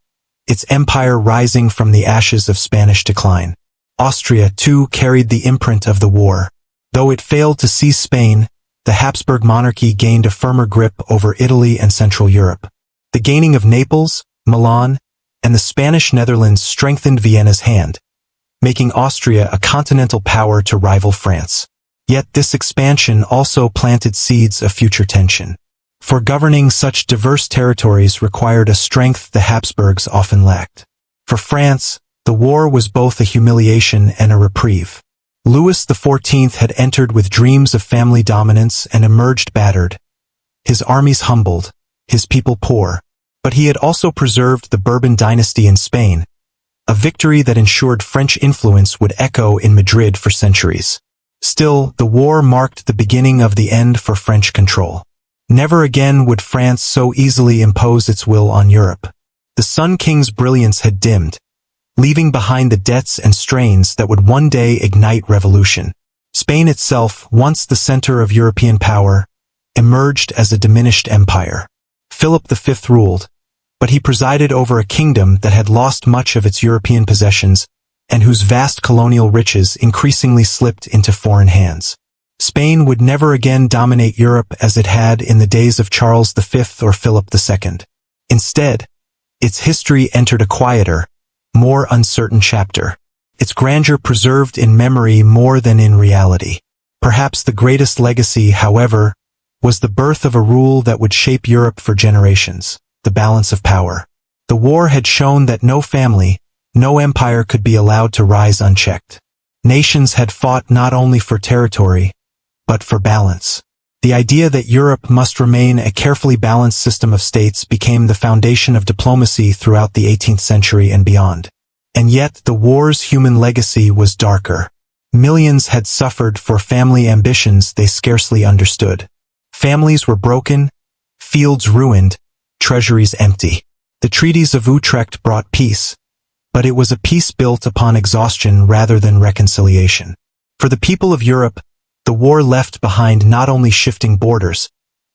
its empire rising from the ashes of Spanish decline. Austria, too, carried the imprint of the war. Though it failed to seize Spain, the Habsburg monarchy gained a firmer grip over Italy and Central Europe. The gaining of Naples, Milan, and the Spanish Netherlands strengthened Vienna's hand, making Austria a continental power to rival France. Yet this expansion also planted seeds of future tension. For governing such diverse territories required a strength the Habsburgs often lacked. For France, the war was both a humiliation and a reprieve. Louis XIV had entered with dreams of family dominance and emerged battered. His armies humbled, his people poor. But he had also preserved the Bourbon dynasty in Spain, a victory that ensured French influence would echo in Madrid for centuries. Still, the war marked the beginning of the end for French control. Never again would France so easily impose its will on Europe. The Sun King's brilliance had dimmed, leaving behind the debts and strains that would one day ignite revolution. Spain itself, once the center of European power, emerged as a diminished empire. Philip V ruled, but he presided over a kingdom that had lost much of its European possessions and whose vast colonial riches increasingly slipped into foreign hands. Spain would never again dominate Europe as it had in the days of Charles V or Philip II. Instead, its history entered a quieter, more uncertain chapter, its grandeur preserved in memory more than in reality. Perhaps the greatest legacy, however, was the birth of a rule that would shape Europe for generations: the balance of power. The war had shown that no family, no empire could be allowed to rise unchecked. Nations had fought not only for territory, but for balance. The idea that Europe must remain a carefully balanced system of states became the foundation of diplomacy throughout the 18th century and beyond. And yet the war's human legacy was darker. Millions had suffered for family ambitions they scarcely understood. Families were broken, fields ruined, treasuries empty. The treaties of Utrecht brought peace, but it was a peace built upon exhaustion rather than reconciliation. For the people of Europe, the war left behind not only shifting borders,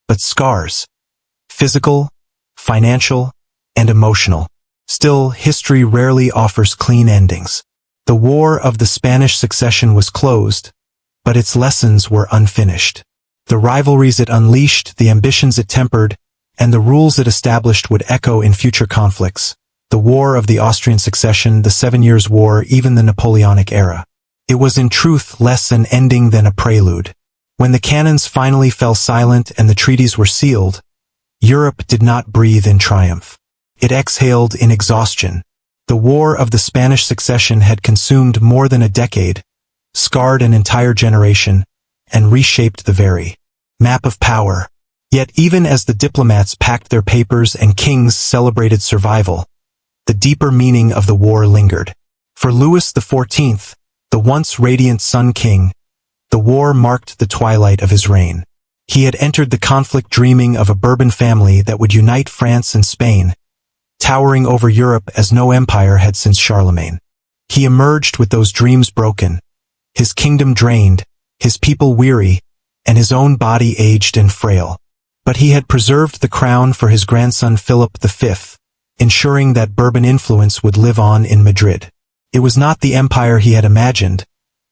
but scars: physical, financial, and emotional. Still, history rarely offers clean endings. The War of the Spanish Succession was closed, but its lessons were unfinished. The rivalries it unleashed, the ambitions it tempered, and the rules it established would echo in future conflicts: the War of the Austrian Succession, the 7 Years' War, even the Napoleonic era. It was in truth less an ending than a prelude. When the cannons finally fell silent and the treaties were sealed, Europe did not breathe in triumph. It exhaled in exhaustion. The War of the Spanish Succession had consumed more than a decade, scarred an entire generation, and reshaped the very map of power. Yet even as the diplomats packed their papers and kings celebrated survival, the deeper meaning of the war lingered. For Louis XIV, the once radiant Sun King, the war marked the twilight of his reign. He had entered the conflict dreaming of a Bourbon family that would unite France and Spain, towering over Europe as no empire had since Charlemagne. He emerged with those dreams broken, his kingdom drained, his people weary, and his own body aged and frail. But he had preserved the crown for his grandson Philip V, ensuring that Bourbon influence would live on in Madrid. It was not the empire he had imagined,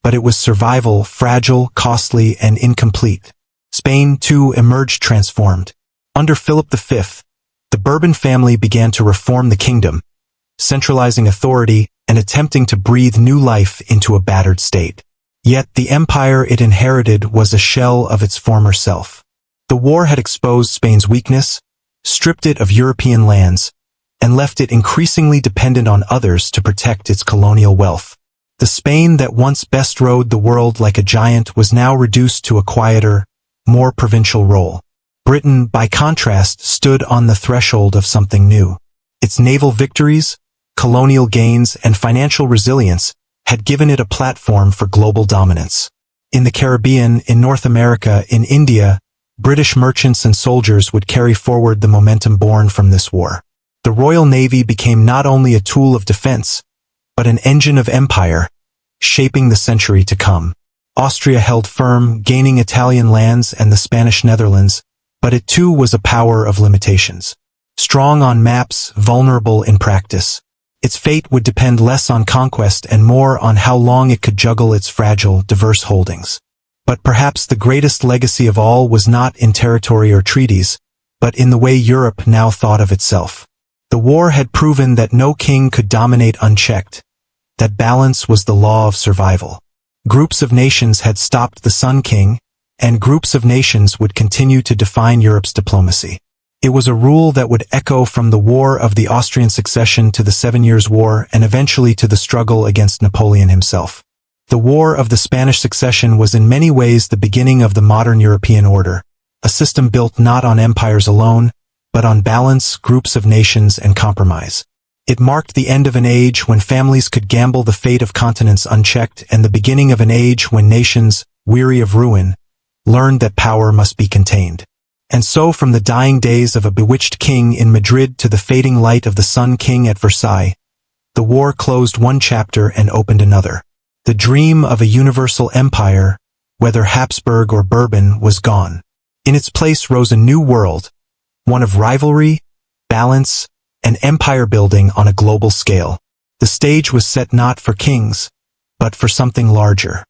but it was survival, fragile, costly, and incomplete. Spain, too, emerged transformed. Under Philip V, the Bourbon family began to reform the kingdom, centralizing authority and attempting to breathe new life into a battered state. Yet the empire it inherited was a shell of its former self. The war had exposed Spain's weakness, stripped it of European lands, and left it increasingly dependent on others to protect its colonial wealth. The Spain that once best rode the world like a giant was now reduced to a quieter, more provincial role. Britain, by contrast, stood on the threshold of something new. Its naval victories, colonial gains, and financial resilience had given it a platform for global dominance. In the Caribbean, in North America, in India, British merchants and soldiers would carry forward the momentum born from this war. The Royal Navy became not only a tool of defense, but an engine of empire, shaping the century to come. Austria held firm, gaining Italian lands and the Spanish Netherlands, but it too was a power of limitations. Strong on maps, vulnerable in practice. Its fate would depend less on conquest and more on how long it could juggle its fragile, diverse holdings. But perhaps the greatest legacy of all was not in territory or treaties, but in the way Europe now thought of itself. The war had proven that no king could dominate unchecked, that balance was the law of survival. Groups of nations had stopped the Sun King, and groups of nations would continue to define Europe's diplomacy. It was a rule that would echo from the War of the Austrian Succession to the 7 Years' War and eventually to the struggle against Napoleon himself. The War of the Spanish Succession was in many ways the beginning of the modern European order, a system built not on empires alone, but on balance, groups of nations, and compromise. It marked the end of an age when families could gamble the fate of continents unchecked and the beginning of an age when nations, weary of ruin, learned that power must be contained. And so from the dying days of a bewitched king in Madrid to the fading light of the Sun King at Versailles, the war closed one chapter and opened another. The dream of a universal empire, whether Habsburg or Bourbon, was gone. In its place rose a new world, one of rivalry, balance, and empire building on a global scale. The stage was set not for kings, but for something larger.